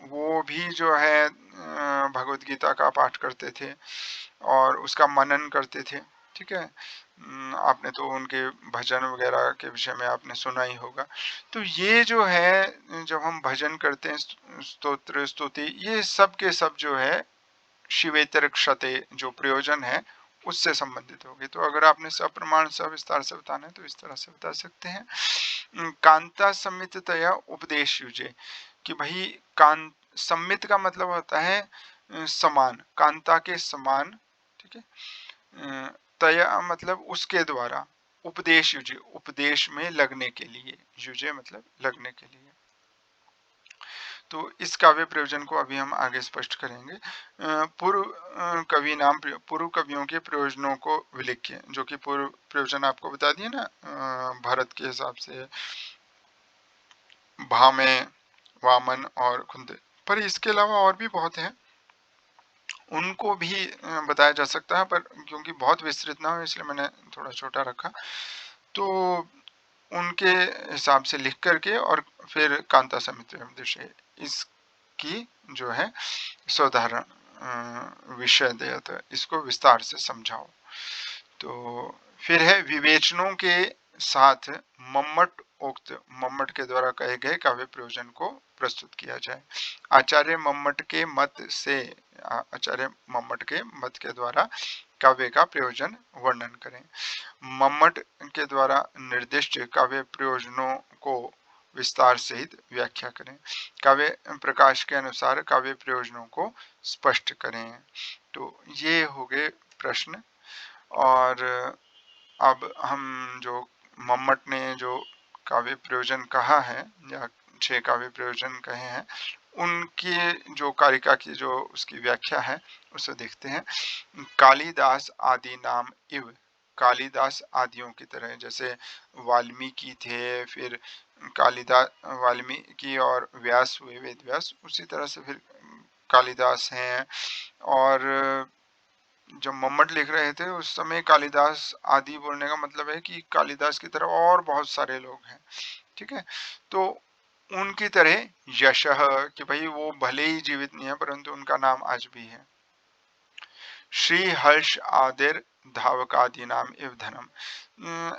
Speaker 1: वो भी जो है भगवत गीता का पाठ करते थे और उसका मनन करते थे, ठीक है? आपने तो उनके भजन वगैरह के विषय में आपने सुना ही होगा। तो ये जो है जब हम भजन करते हैं, स्तोत्र, स्तुति, ये सब के सब जो है शिवेतर क्षते जो प्रयोजन है उससे संबंधित होगी। तो अगर आपने सप्रमाण सविस्तार से बताना है तो इस तरह से बता सकते हैं। कांता संमिततया उपदेश युजे, कि भाई कांत, सम्मित का मतलब होता है समान, कांता के समान, ठीक है? तया मतलब उसके द्वारा, उपदेश युजे उपदेश में लगने के लिए, युजे मतलब लगने के लिए। तो इस काव्य प्रयोजन को अभी हम आगे स्पष्ट करेंगे। पूर्व कवि नाम, पूर्व कवियों के प्रयोजनों को विलिख्य, जो कि पूर्व प्रयोजन आपको बता दिए ना, भारत के हिसाब से भामे, वामन और कुंदे, पर इसके अलावा और भी बहुत हैं, उनको भी बताया जा सकता है, पर क्योंकि बहुत विस्तृत ना हो इसलिए मैंने थोड़ा छोटा रखा। तो उनके हिसाब से लिख करके और फिर कांता समिति विषय इसकी जो है साधारण विषय दिया था, इसको विस्तार से समझाओ। तो फिर है विवेचनों के साथ मम्मट उक्त, मम्मट के द्वारा कहे गए काव्य प्रयोजन को प्रस्तुत किया जाए। आचार्य मम्मट के मत से, आचार्य मम्मट के मत के द्वारा काव्य का प्रयोजन वर्णन करें। मम्मट के द्वारा निर्दिष्ट काव्य प्रयोजनों को विस्तार सहित व्याख्या करें। काव्य प्रकाश के अनुसार काव्य प्रयोजनों को स्पष्ट करें। तो ये हो गए प्रश्न। और अब हम जो मम्मट ने जो काव्य प्रयोजन कहा है या 6 काव्य प्रयोजन कहे हैं, उनकी जो कारिका की जो उसकी व्याख्या है उसे देखते हैं। कालिदास आदि नाम इव, कालिदास आदियों की तरह, जैसे वाल्मीकि थे, फिर कालिदास, वाल्मीकि और व्यास हुए, वेद व्यास, उसी तरह से फिर कालिदास हैं। और जब मम्मट लिख रहे थे उस समय कालिदास आदि बोलने का मतलब है कि कालिदास की तरह और बहुत सारे लोग हैं, ठीक है? तो उनकी तरह यशः, कि भाई वो भले ही जीवित नहीं है परंतु उनका नाम आज भी है। श्री हर्ष आदिर धावकादि नाम इव धनम,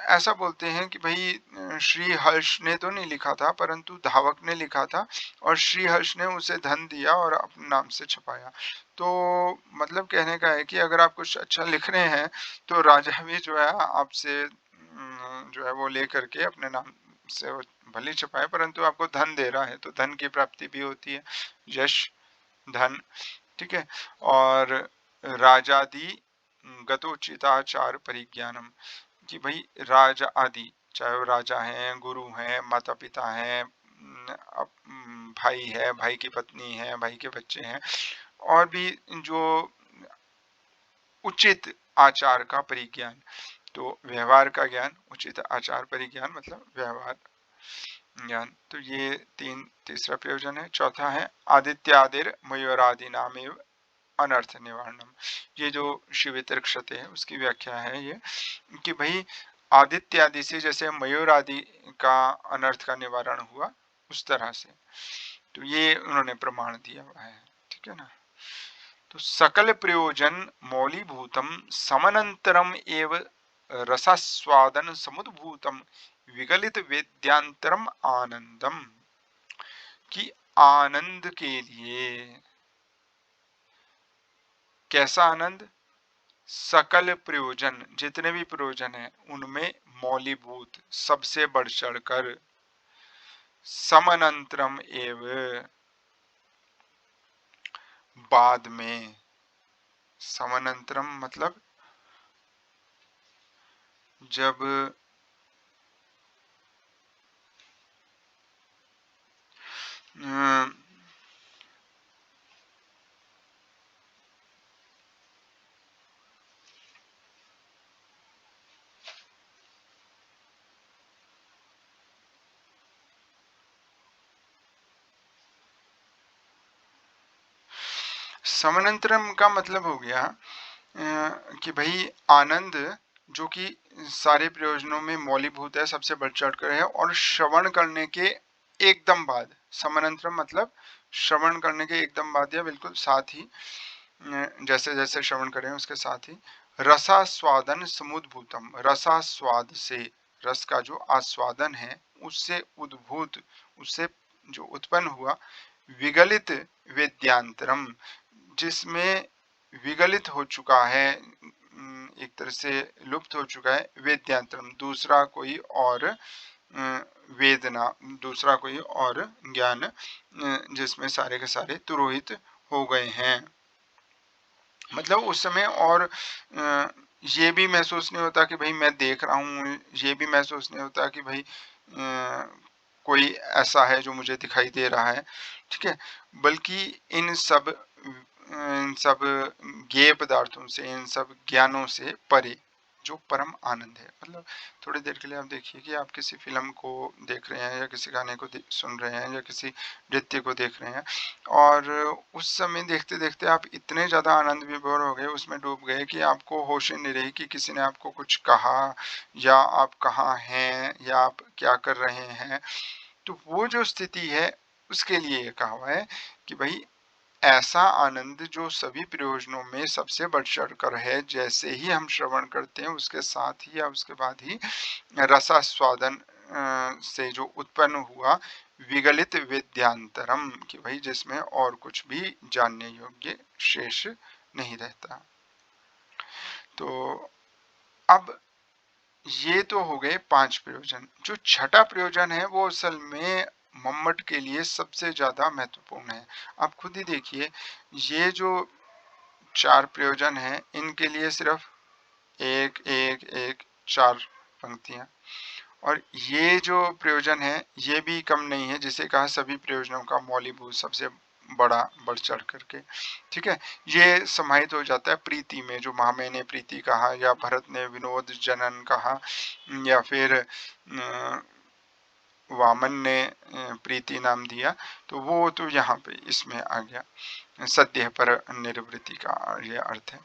Speaker 1: ऐसा बोलते हैं कि भाई श्री हर्ष ने तो नहीं लिखा था परंतु धावक ने लिखा था और श्री हर्ष ने उसे धन दिया और अपने नाम से छपाया। तो मतलब कहने का है कि अगर आप कुछ अच्छा लिख रहे हैं तो राजा भी जो है आपसे जो है वो ले करके अपने नाम से वो भले छपाए परंतु आपको धन दे रहा है, तो धन की प्राप्ति भी होती है, यश, धन, ठीक है? और राजादि गतोचिताचार परिज्ञानम, कि भाई राजा आदि, चाहे वो राजा हैं, गुरु हैं, माता पिता हैं, भाई है, भाई की पत्नी है, भाई के बच्चे हैं, और भी जो उचित आचार का परिज्ञान, तो व्यवहार का ज्ञान, उचित आचार परिज्ञान मतलब व्यवहार ज्ञान। तो ये तीसरा प्रयोजन है। चौथा है आदित्यादिर मयूरादि नामेव अनर्थ निवारणम, ये जो शिवेतर क्षते है उसकी व्याख्या है ये, कि भाई आदित्य आदि से जैसे मयूर आदि का अनर्थ का निवारण हुआ उस तरह से, तो ये उन्होंने प्रमाण दिया हुआ है, ठीक है ना? तो सकल प्रयोजन मौलीभूतम समनंतरम एव रसास्वादन समुद्भूतम विगलित वेद्यांतरम आनंदम, कि आनंद के लिए, कैसा आनंद? सकल प्रयोजन, जितने भी प्रयोजन हैं उनमें मौलीभूत, सबसे बढ़ चढ़कर, समनंतरम एव, बाद में, समनंतरम मतलब जब समानांतरम का मतलब हो गया कि भाई आनंद जो कि सारे प्रयोजनों में मौलीभूत है, सबसे बढ़ चढ़ कर है, और श्रवण करने के एकदम बाद, समानंतरम मतलब श्रवण करने के एकदम बाद या बिल्कुल साथ ही, जैसे जैसे श्रवण करें उसके साथ ही, रसास्वादन समुद्भूतम, रसास्वाद से, रस का जो आस्वादन है उससे उद्भूत, उससे जो उत्पन्न हुआ, विगलित वेद्यांतरम, जिसमें विगलित हो चुका है, एक तरह से लुप्त हो चुका है, वेद्यांतरम दूसरा कोई और वेदना, दूसरा कोई और ज्ञान, जिसमें सारे के सारे तुरोहित हो गए हैं। मतलब उस समय और ये भी महसूस नहीं होता कि भाई मैं देख रहा हूँ, ये भी महसूस नहीं होता कि भाई कोई ऐसा है जो मुझे दिखाई दे रहा है, ठीक है, बल्कि इन सब ज्ञेय पदार्थों से, इन सब ज्ञानों से परे जो परम आनंद है। मतलब थोड़ी देर के लिए आप देखिए कि आप किसी फिल्म को देख रहे हैं या किसी गाने को सुन रहे हैं या किसी नृत्य को देख रहे हैं, और उस समय देखते देखते आप इतने ज़्यादा आनंद विभोर हो गए, उसमें डूब गए कि आपको होश ही नहीं रही कि किसी ने आपको कुछ कहा या आप कहाँ हैं या आप क्या कर रहे हैं। तो वो जो स्थिति है उसके लिए ये कहा हुआ है कि भाई ऐसा आनंद जो सभी प्रयोजनों में सबसे बढ़ चढ़ कर है, जैसे ही हम श्रवण करते हैं उसके साथ ही या उसके बाद ही रसास्वादन से जो उत्पन्न हुआ, विगलित विद्यांतरम, कि भाई जिसमें और कुछ भी जानने योग्य शेष नहीं रहता। तो अब ये तो हो गए 5 प्रयोजन। जो छठा प्रयोजन है वो असल में मम्मट के लिए सबसे ज्यादा महत्वपूर्ण है। आप खुद ही देखिए, ये जो 4 प्रयोजन है इनके लिए सिर्फ एक एक एक 4 पंक्तियां, और ये जो प्रयोजन है ये भी कम नहीं है, जिसे कहा सभी प्रयोजनों का मौलीभूत, सबसे बड़ा बढ़ चढ़ करके, ठीक है। ये समाहित हो जाता है प्रीति में, जो महामय ने प्रीति कहा या भरत ने विनोद जनन कहा, या फिर वामन ने प्रीति नाम दिया, तो वो तो यहाँ पे इसमें आ गया, सद्य पर निर्वृत्ति का ये अर्थ है।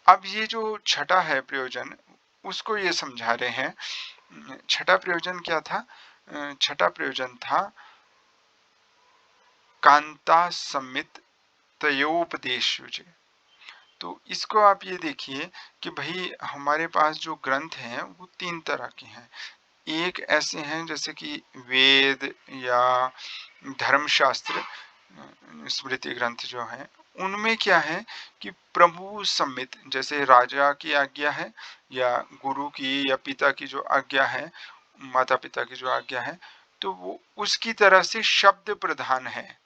Speaker 1: अब ये जो छठा है प्रयोजन, उसको ये समझा रहे हैं। छठा प्रयोजन क्या था? छठा प्रयोजन था कांता सम्मित तयोपदेश। तो इसको आप ये देखिए कि भाई हमारे पास जो ग्रंथ हैं वो 3 तरह के हैं। एक ऐसे हैं जैसे कि वेद या धर्मशास्त्र, स्मृति ग्रंथ जो हैं, उनमें क्या है कि प्रभु सम्मित, जैसे राजा की आज्ञा है या गुरु की या पिता की जो आज्ञा है, माता पिता की जो आज्ञा है, तो वो उसकी तरह से शब्द प्रधान है,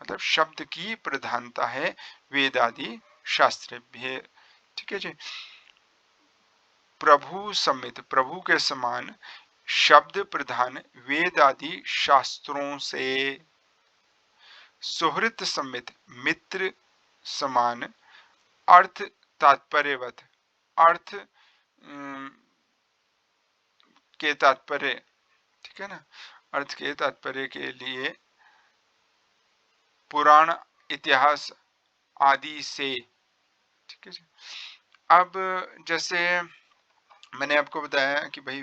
Speaker 1: मतलब शब्द की प्रधानता है वेद आदि शास्त्र भी, ठीक है जी। प्रभु सम्मित, प्रभु के समान शब्द प्रधान वेद आदि शास्त्रों से, सुहृत सम्मित मित्र समान अर्थ तात्पर्यवत, अर्थ के तात्पर्य, ठीक है ना, अर्थ के तात्पर्य के लिए पुराण इतिहास आदि से, ठीक है जी। अब जैसे मैंने आपको बताया कि भाई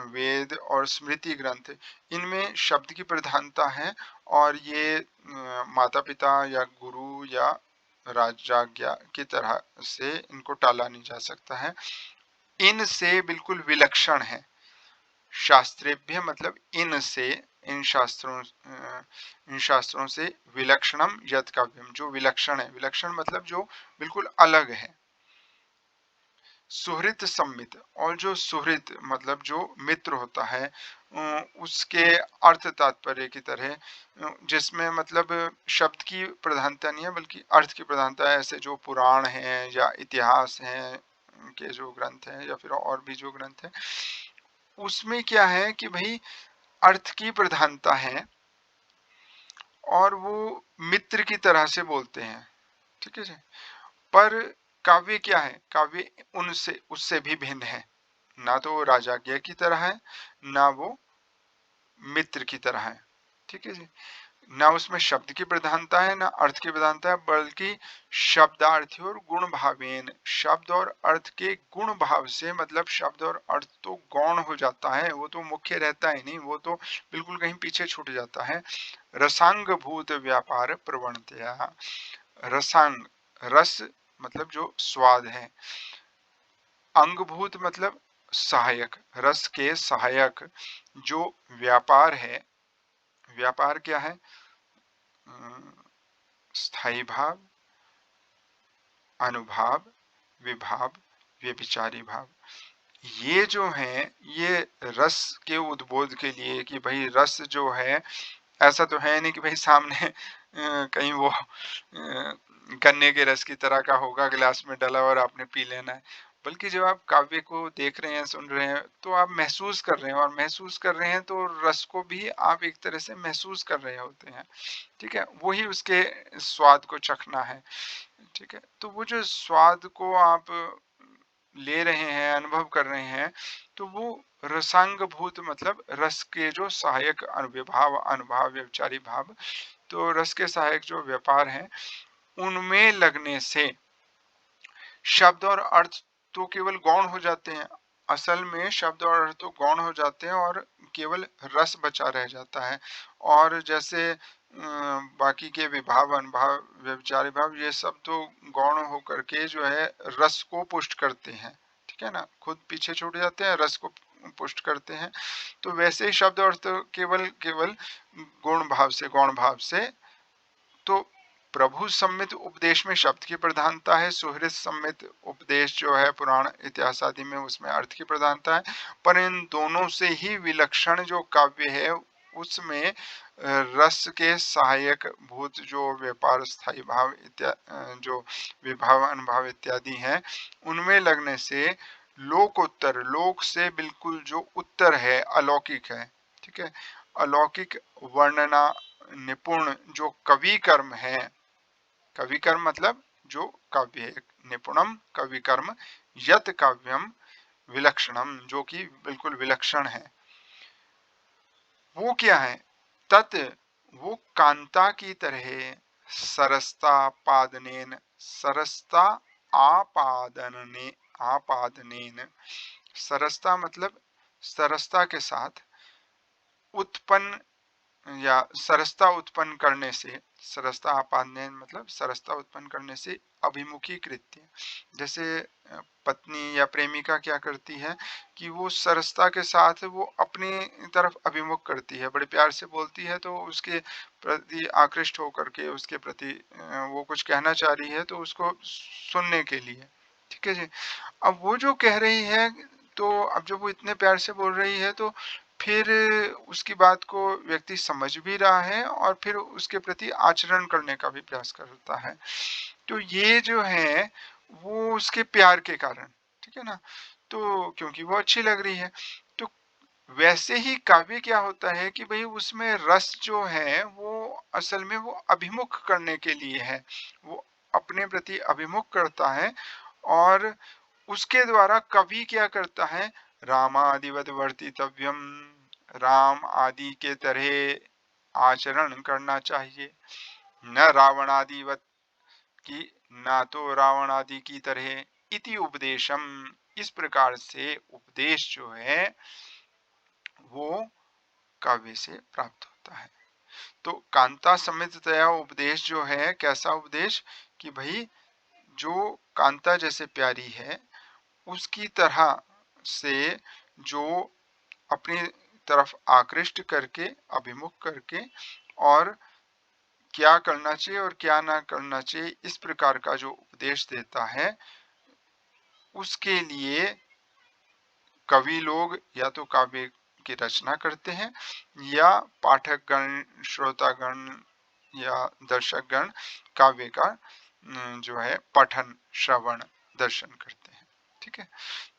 Speaker 1: वेद और स्मृति ग्रंथ, इनमें शब्द की प्रधानता है, और ये माता पिता या गुरु या राजाज्ञा की तरह से इनको टाला नहीं जा सकता है, इनसे बिल्कुल विलक्षण है। शास्त्रेभ्य मतलब इनसे, इन शास्त्रों से विलक्षणम यत् काव्यम, जो विलक्षण है, विलक्षण मतलब जो बिल्कुल अलग है। सुहृत सम्मित, और जो सुहृत मतलब जो मित्र होता है, उसके अर्थ तात्पर्य की तरह, जिसमें मतलब शब्द की प्रधानता नहीं है बल्कि अर्थ की प्रधानता है। ऐसे जो पुराण हैं या इतिहास हैं के जो ग्रंथ हैं या फिर और भी जो ग्रंथ हैं, उसमें क्या है कि भाई अर्थ की प्रधानता है और वो मित्र की तरह से बोलते हैं, ठीक है जी। पर काव्य क्या है? काव्य उनसे उससे भी भिन्न है, ना तो वो राजाज्ञा की तरह है, ना वो मित्र की तरह है, ठीक है जी। ना उसमें शब्द की प्रधानता है ना अर्थ की प्रधानता है, बल्कि शब्दार्थी और गुण भावेन, शब्द और अर्थ के गुण भाव से, मतलब शब्द और अर्थ तो गौण हो जाता है, वो तो मुख्य रहता ही नहीं, वो तो बिल्कुल कहीं पीछे छूट जाता है। रसांग भूत व्यापार प्रवणतया, रसांग, रस मतलब जो स्वाद है, अंगभूत मतलब सहायक, रस के सहायक जो व्यापार है, व्यापार क्या है, स्थायी भाव, अनुभाव, विभाव, व्यभिचारी भाव, ये जो है ये रस के उद्बोध के लिए, कि भाई रस जो है ऐसा तो है नहीं कि भाई सामने कहीं वो गन्ने के रस की तरह का होगा गिलास में डाला और आपने पी लेना है, बल्कि जब आप काव्य को देख रहे हैं, सुन रहे हैं, तो आप महसूस कर रहे हैं, और महसूस कर रहे हैं तो रस को भी आप एक तरह से महसूस कर रहे होते हैं। ठीक है, वही उसके स्वाद को चखना है। ठीक है, तो वो जो स्वाद को आप ले रहे हैं, अनुभव कर रहे हैं, तो वो रसांग भूत मतलब रस के जो सहायक विभाव, अनुभाव, व्यभिचारी भाव, तो रस के सहायक जो व्यापार हैं उनमें लगने से शब्द और अर्थ तो केवल गौण हो जाते हैं, असल में शब्द और अर्थ तो गौण हो जाते हैं और केवल रस बचा रह जाता है। और जैसे बाकी के विभाव, अनुभाव, व्यभिचारी भाव, ये सब तो गौण होकर के जो है रस को पुष्ट करते हैं। ठीक है ना, खुद पीछे छूट जाते हैं, रस को पुष्ट करते हैं। तो वैसे ही शब्द और अर्थ केवल केवल गुण भाव से, गौण भाव से, तो प्रभु सम्मित उपदेश में शब्द की प्रधानता है, सुहृद सम्मित उपदेश जो है पुराण इतिहास आदि में, उसमें अर्थ की प्रधानता है। पर इन दोनों से ही विलक्षण जो काव्य है उसमें रस के सहायक भूत जो व्यापार, स्थायी भाव इत्यादि, जो विभाव, अनुभाव इत्यादि हैं, उनमें लगने से लोकोत्तर, लोक से बिल्कुल जो उत्तर है, अलौकिक है। ठीक है, अलौकिक वर्णना निपुण जो कवि कर्म है, कवि कर्म मतलब जो काव्य है, निपुणम कवि कर्म, यत काव्यम विलक्षणम, जो कि बिल्कुल विलक्षण है, वो क्या है, तत्, वो कांता की तरह, सरसता पादनेन, सरसता आपादने, आपादनेन, सरसता मतलब सरसता के साथ, उत्पन्न या सरसता उत्पन्न करने से, सरसता आपादन मतलब सरसता उत्पन्न करने से, अभिमुखी कृत्य, जैसे पत्नी या प्रेमिका क्या करती है कि वो सरसता के साथ वो अपनी तरफ अभिमुख करती है, बड़े प्यार से बोलती है, तो उसके प्रति आकृष्ट होकर के उसके प्रति वो कुछ कहना चाह रही है, तो उसको सुनने के लिए। ठीक है जी, अब वो जो कह रही है, तो अब जब वो इतने प्यार से बोल रही है, तो फिर उसकी बात को व्यक्ति समझ भी रहा है और फिर उसके प्रति आचरण करने का भी प्रयास करता है। तो ये जो है वो उसके प्यार के कारण, ठीक है ना, तो क्योंकि वो अच्छी लग रही है। तो वैसे ही काव्य क्या होता है कि भाई उसमें रस जो है वो असल में वो अभिमुख करने के लिए है, वो अपने प्रति अभिमुख करता है, और उसके द्वारा कवि क्या करता है, रामादिवत वर्तितव्यम, राम आदि के तरह आचरण करना चाहिए, न रावणादिवत की, ना तो रावण आदि की तरह, इति उपदेशम, इस प्रकार से उपदेश जो है वो काव्य से प्राप्त होता है। तो कांता समिततया उपदेश जो है, कैसा उपदेश, कि भाई जो कांता जैसे प्यारी है उसकी तरह से, जो अपनी तरफ आकृष्ट करके, अभिमुख करके, और क्या करना चाहिए और क्या ना करना चाहिए, इस प्रकार का जो उपदेश देता है, उसके लिए कवि लोग या तो काव्य की रचना करते हैं, या पाठक गण, श्रोतागण या दर्शक गण काव्य का जो है पठन, श्रवण, दर्शन करते हैं। ठीक है,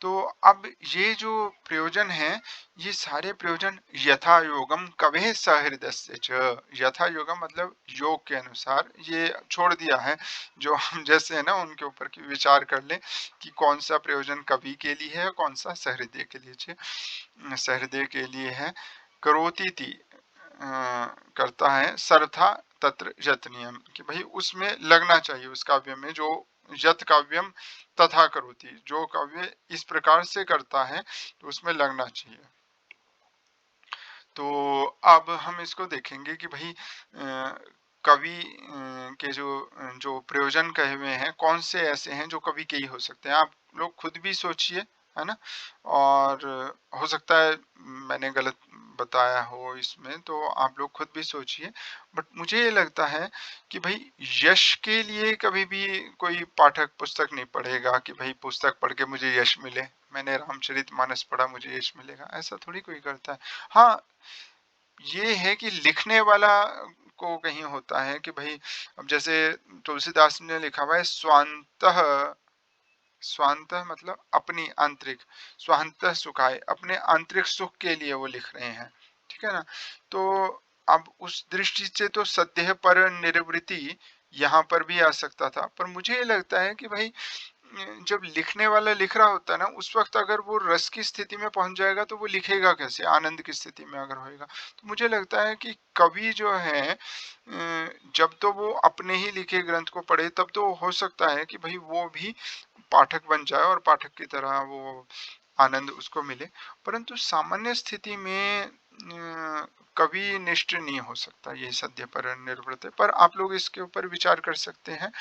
Speaker 1: तो अब ये जो प्रयोजन है, ये सारे प्रयोजन यथा योगम कवे सहृदस्य च, यथा योगम मतलब योग के अनुसार, ये छोड़ दिया है, जो हम जैसे है ना उनके ऊपर की विचार कर लें कि कौन सा प्रयोजन कवि के लिए है, कौन सा सहृदय के लिए, सहृदय के लिए है। करोति थी, करता है सर्था तत्र यत्नियम, कि भाई उसमें लगना चाहिए, उस काव्य में जो यत काव्यम तथा करोति, जो काव्य इस प्रकार से करता है तो उसमें लगना चाहिए। तो अब हम इसको देखेंगे कि भाई कवि के जो जो प्रयोजन कहे हुए हैं कौन से ऐसे हैं जो कवि के ही हो सकते हैं। आप लोग खुद भी सोचिए, है ना, और हो सकता है मैंने गलत बताया हो इसमें, तो आप लोग खुद भी सोचिए। बट मुझे ये लगता है कि भाई यश के लिए कभी भी कोई पाठक पुस्तक नहीं पढ़ेगा कि भाई पुस्तक पढ़ के मुझे यश मिले, मैंने रामचरितमानस पढ़ा मुझे यश मिलेगा, ऐसा थोड़ी कोई करता है। हाँ, ये है कि लिखने वाला को कहीं होता है कि भाई, अब जैसे तुलसीदास ने लिखा हुआ है स्वांतः, स्वांतः मतलब अपनी आंतरिक, स्वांतः सुखाय, अपने आंतरिक सुख के लिए वो लिख रहे हैं, ठीक है ना। तो अब उस दृष्टि से तो सद्य पर निर्वृत्ति यहाँ पर भी आ सकता था, पर मुझे ये लगता है कि भाई जब लिखने वाला लिख रहा होता है ना, उस वक्त अगर वो रस की स्थिति में पहुंच जाएगा तो वो लिखेगा कैसे, आनंद की स्थिति में अगर होएगा। तो मुझे लगता है कि कवि जो है जब तो वो अपने ही लिखे ग्रंथ को पढ़े तब तो हो सकता है कि भाई वो भी पाठक बन जाए और पाठक की तरह वो आनंद उसको मिले, परंतु सामान्य स्थिति में कवि निष्ठ नहीं हो सकता, ये सद्य पर निर्भर है। पर आप लोग इसके ऊपर विचार कर सकते हैं।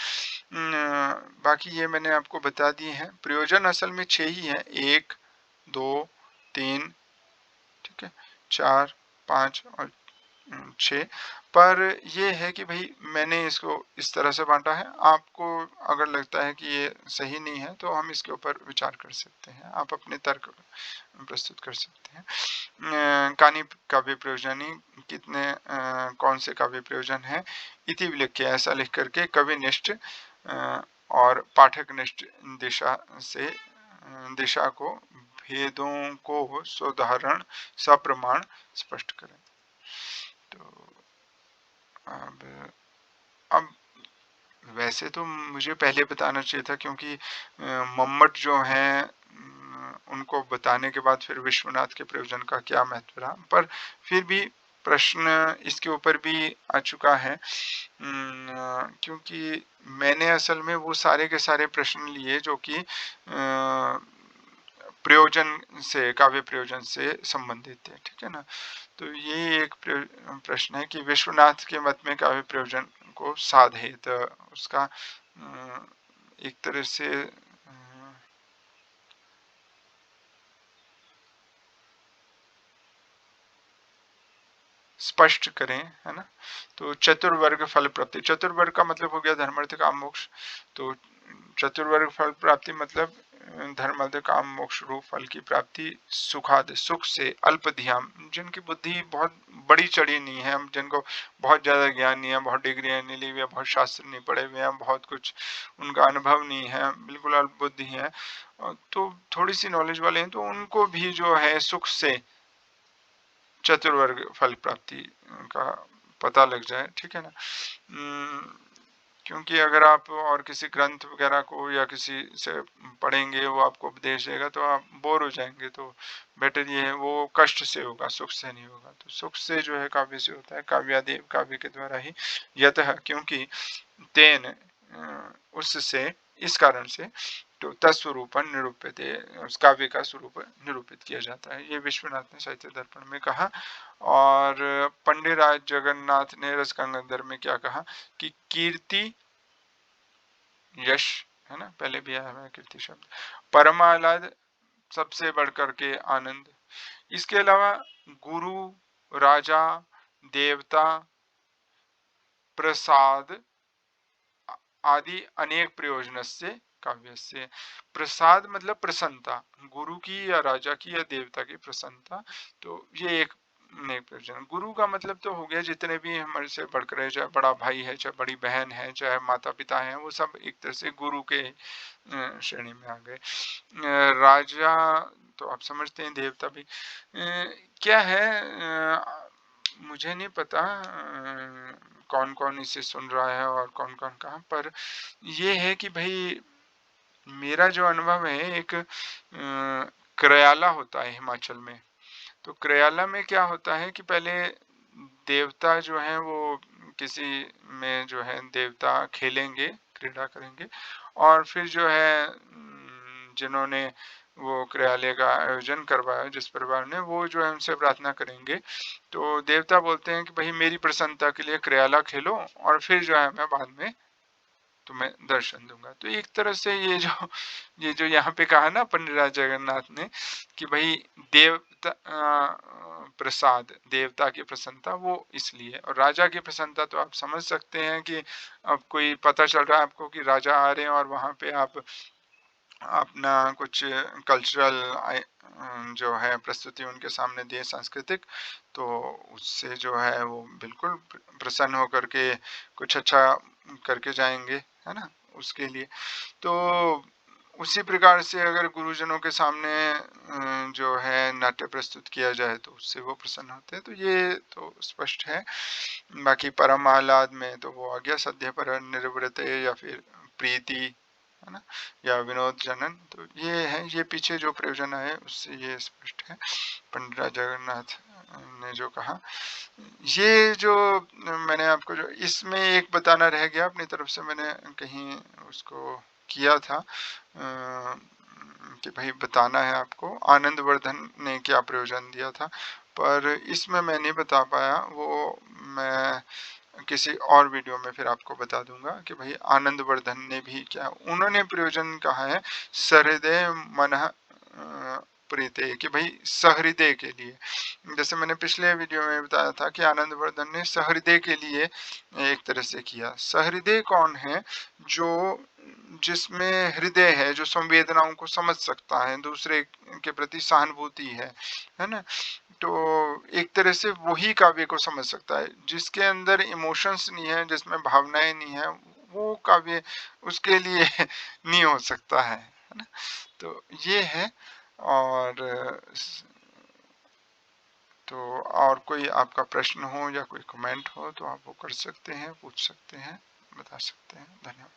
Speaker 1: बाकी ये मैंने आपको बता दिए हैं। प्रयोजन असल में 6 ही है, 1 2 3, ठीक है, 4 5 और 6। पर ये है कि भाई मैंने इसको इस तरह से बांटा है, आपको अगर लगता है कि ये सही नहीं है तो हम इसके ऊपर विचार कर सकते हैं, आप अपने तर्क प्रस्तुत कर सकते हैं। कानि काव्य प्रयोजनी, कितने कौन से काव्य प्रयोजन है, इति विलिख्य, ऐसा लिख करके कविनिष्ठ और पाठकनिष्ठ दिशा से दिशा को भेदों को सोदाहरण सप्रमाण स्पष्ट करें। तो अब वैसे तो मुझे पहले बताना चाहिए था, क्योंकि मम्मट जो हैं उनको बताने के बाद फिर विश्वनाथ के प्रयोजन का क्या महत्व रहा, पर फिर भी प्रश्न इसके ऊपर भी आ चुका है, क्योंकि मैंने असल में वो सारे के सारे प्रश्न लिए जो कि प्रयोजन से, काव्य प्रयोजन से संबंधित है, ठीक है ना। तो ये एक प्रश्न है कि विश्वनाथ के मत में काव्य प्रयोजन को साधित, उसका एक तरह से स्पष्ट करें, है ना। तो चतुर्वर्ग फल प्राप्ति, चतुर्वर्ग का मतलब हो गया धर्म अर्थ काम मोक्ष। तो चतुर्वर्ग फल प्राप्ति मतलब धर्म अर्थ काम मोक्ष रूप फल की प्राप्ति सुखाद, सुख से, अल्प ध्यान, जिनकी बुद्धि बहुत बड़ी चढ़ी नहीं है, जिनको बहुत ज्यादा ज्ञान नहीं है, बहुत डिग्रियां नहीं ली हुई, बहुत शास्त्र नहीं पढ़े हुए हैं, बहुत कुछ उनका अनुभव नहीं है, बिल्कुल अल्प बुद्धि है, तो थोड़ी सी नॉलेज वाले हैं, तो उनको भी जो है सुख से चतुर्वर्ग फल प्राप्ति का पता लग जाए, ठीक है ना। क्योंकि अगर आप और किसी ग्रंथ वगैरह को या किसी से पढ़ेंगे, वो आपको उपदेश देगा तो आप बोर हो जाएंगे, तो बेटर ये है वो कष्ट से होगा, सुख से नहीं होगा। तो सुख से जो है काव्य से होता है, काव्यादि काव्य के द्वारा ही, यतः क्योंकि तेन उससे, इस कारण से, तो तत्स्वरूप निरूपित, उस काव्य का स्वरूप निरूपित किया जाता है, ये विश्वनाथ ने साहित्य दर्पण में कहा। और पंडित राज जगन्नाथ ने रसगंगाधर में क्या कहा कि कीर्ति यश, है ना, पहले भी आया है कीर्ति शब्द, परमालाद सबसे बढ़कर के आनंद, इसके अलावा गुरु, राजा, देवता, प्रसाद आदि अनेक प्रयोजन से काव्य से, प्रसाद मतलब प्रसन्नता, गुरु की या राजा की या देवता की प्रसन्नता, तो ये एक अनेक प्रयोजन। गुरु का मतलब तो हो गया जितने भी हमारे से बढ़कर है, चाहे बड़ा भाई है, चाहे बड़ी बहन है, चाहे माता पिता है, वो सब एक तरह से गुरु के श्रेणी में आ गए। राजा तो आप समझते हैं, देवता भी क्या है, मुझे नहीं पता कौन कौन इसे सुन रहा है और कौन कौन कहाँ, पर ये है कि भाई मेरा जो अनुभव है, एक करयाला होता है हिमाचल में, तो करयाला में क्या होता है कि पहले देवता जो हैं वो किसी में जो है देवता खेलेंगे, क्रीड़ा करेंगे और फिर जो है जिन्होंने वो क्रियालय का आयोजन करवाया जिस परिवार ने, वो जो है उनसे प्रार्थना करेंगे। तो देवता बोलते हैं कि भई मेरी प्रसन्नता के लिए क्रियाला खेलो और फिर जो है मैं बाद में तुम्हें दर्शन दूंगा। तो एक तरह से ये जो यहाँ पे कहा ना पंडित राज जगन्नाथ ने कि भाई देवता प्रसाद, देवता की प्रसन्नता वो इसलिए, और राजा की प्रसन्नता तो आप समझ सकते हैं कि अब कोई पता चल रहा है आपको कि राजा आ रहे हैं और वहां पे आप अपना कुछ कल्चरल जो है प्रस्तुति उनके सामने दिए सांस्कृतिक, तो उससे जो है वो बिल्कुल प्रसन्न होकर के कुछ अच्छा करके जाएंगे, है ना, उसके लिए। तो उसी प्रकार से अगर गुरुजनों के सामने जो है नाट्य प्रस्तुत किया जाए तो उससे वो प्रसन्न होते हैं, तो ये तो स्पष्ट है। बाकी परम आह्लाद में तो वो आ गया सद्य पर निर्वृत या फिर प्रीति, है ना, या विनोद जनन, तो ये है, ये पीछे जो प्रयोजन है उससे ये स्पष्ट है पंडित राज जगन्नाथ ने जो कहा। ये जो मैंने आपको जो इसमें एक बताना रह गया अपनी तरफ से, मैंने कहीं उसको किया था कि भाई बताना है आपको आनंदवर्धन ने क्या प्रयोजन दिया था, पर इसमें मैं नहीं बता पाया, वो मैं किसी और वीडियो में फिर आपको बता दूंगा कि भाई आनंदवर्धन ने भी क्या उन्होंने प्रयोजन कहा है सहृदय मन प्रीते, कि भाई सहृदय के लिए, जैसे मैंने पिछले वीडियो में बताया था कि आनंदवर्धन ने सहृदय के लिए एक तरह से किया। सहृदय कौन है? जो जिसमें हृदय है, जो संवेदनाओं को समझ सकता है, दूसरे के प्रति सहानुभूति है ना, तो एक तरह से वही काव्य को समझ सकता है। जिसके अंदर इमोशंस नहीं है, जिसमें भावनाएं नहीं है, वो काव्य उसके लिए नहीं हो सकता है ना। तो ये है। और तो और कोई आपका प्रश्न हो या कोई कमेंट हो तो आप वो कर सकते हैं, पूछ सकते हैं, बता सकते हैं। धन्यवाद।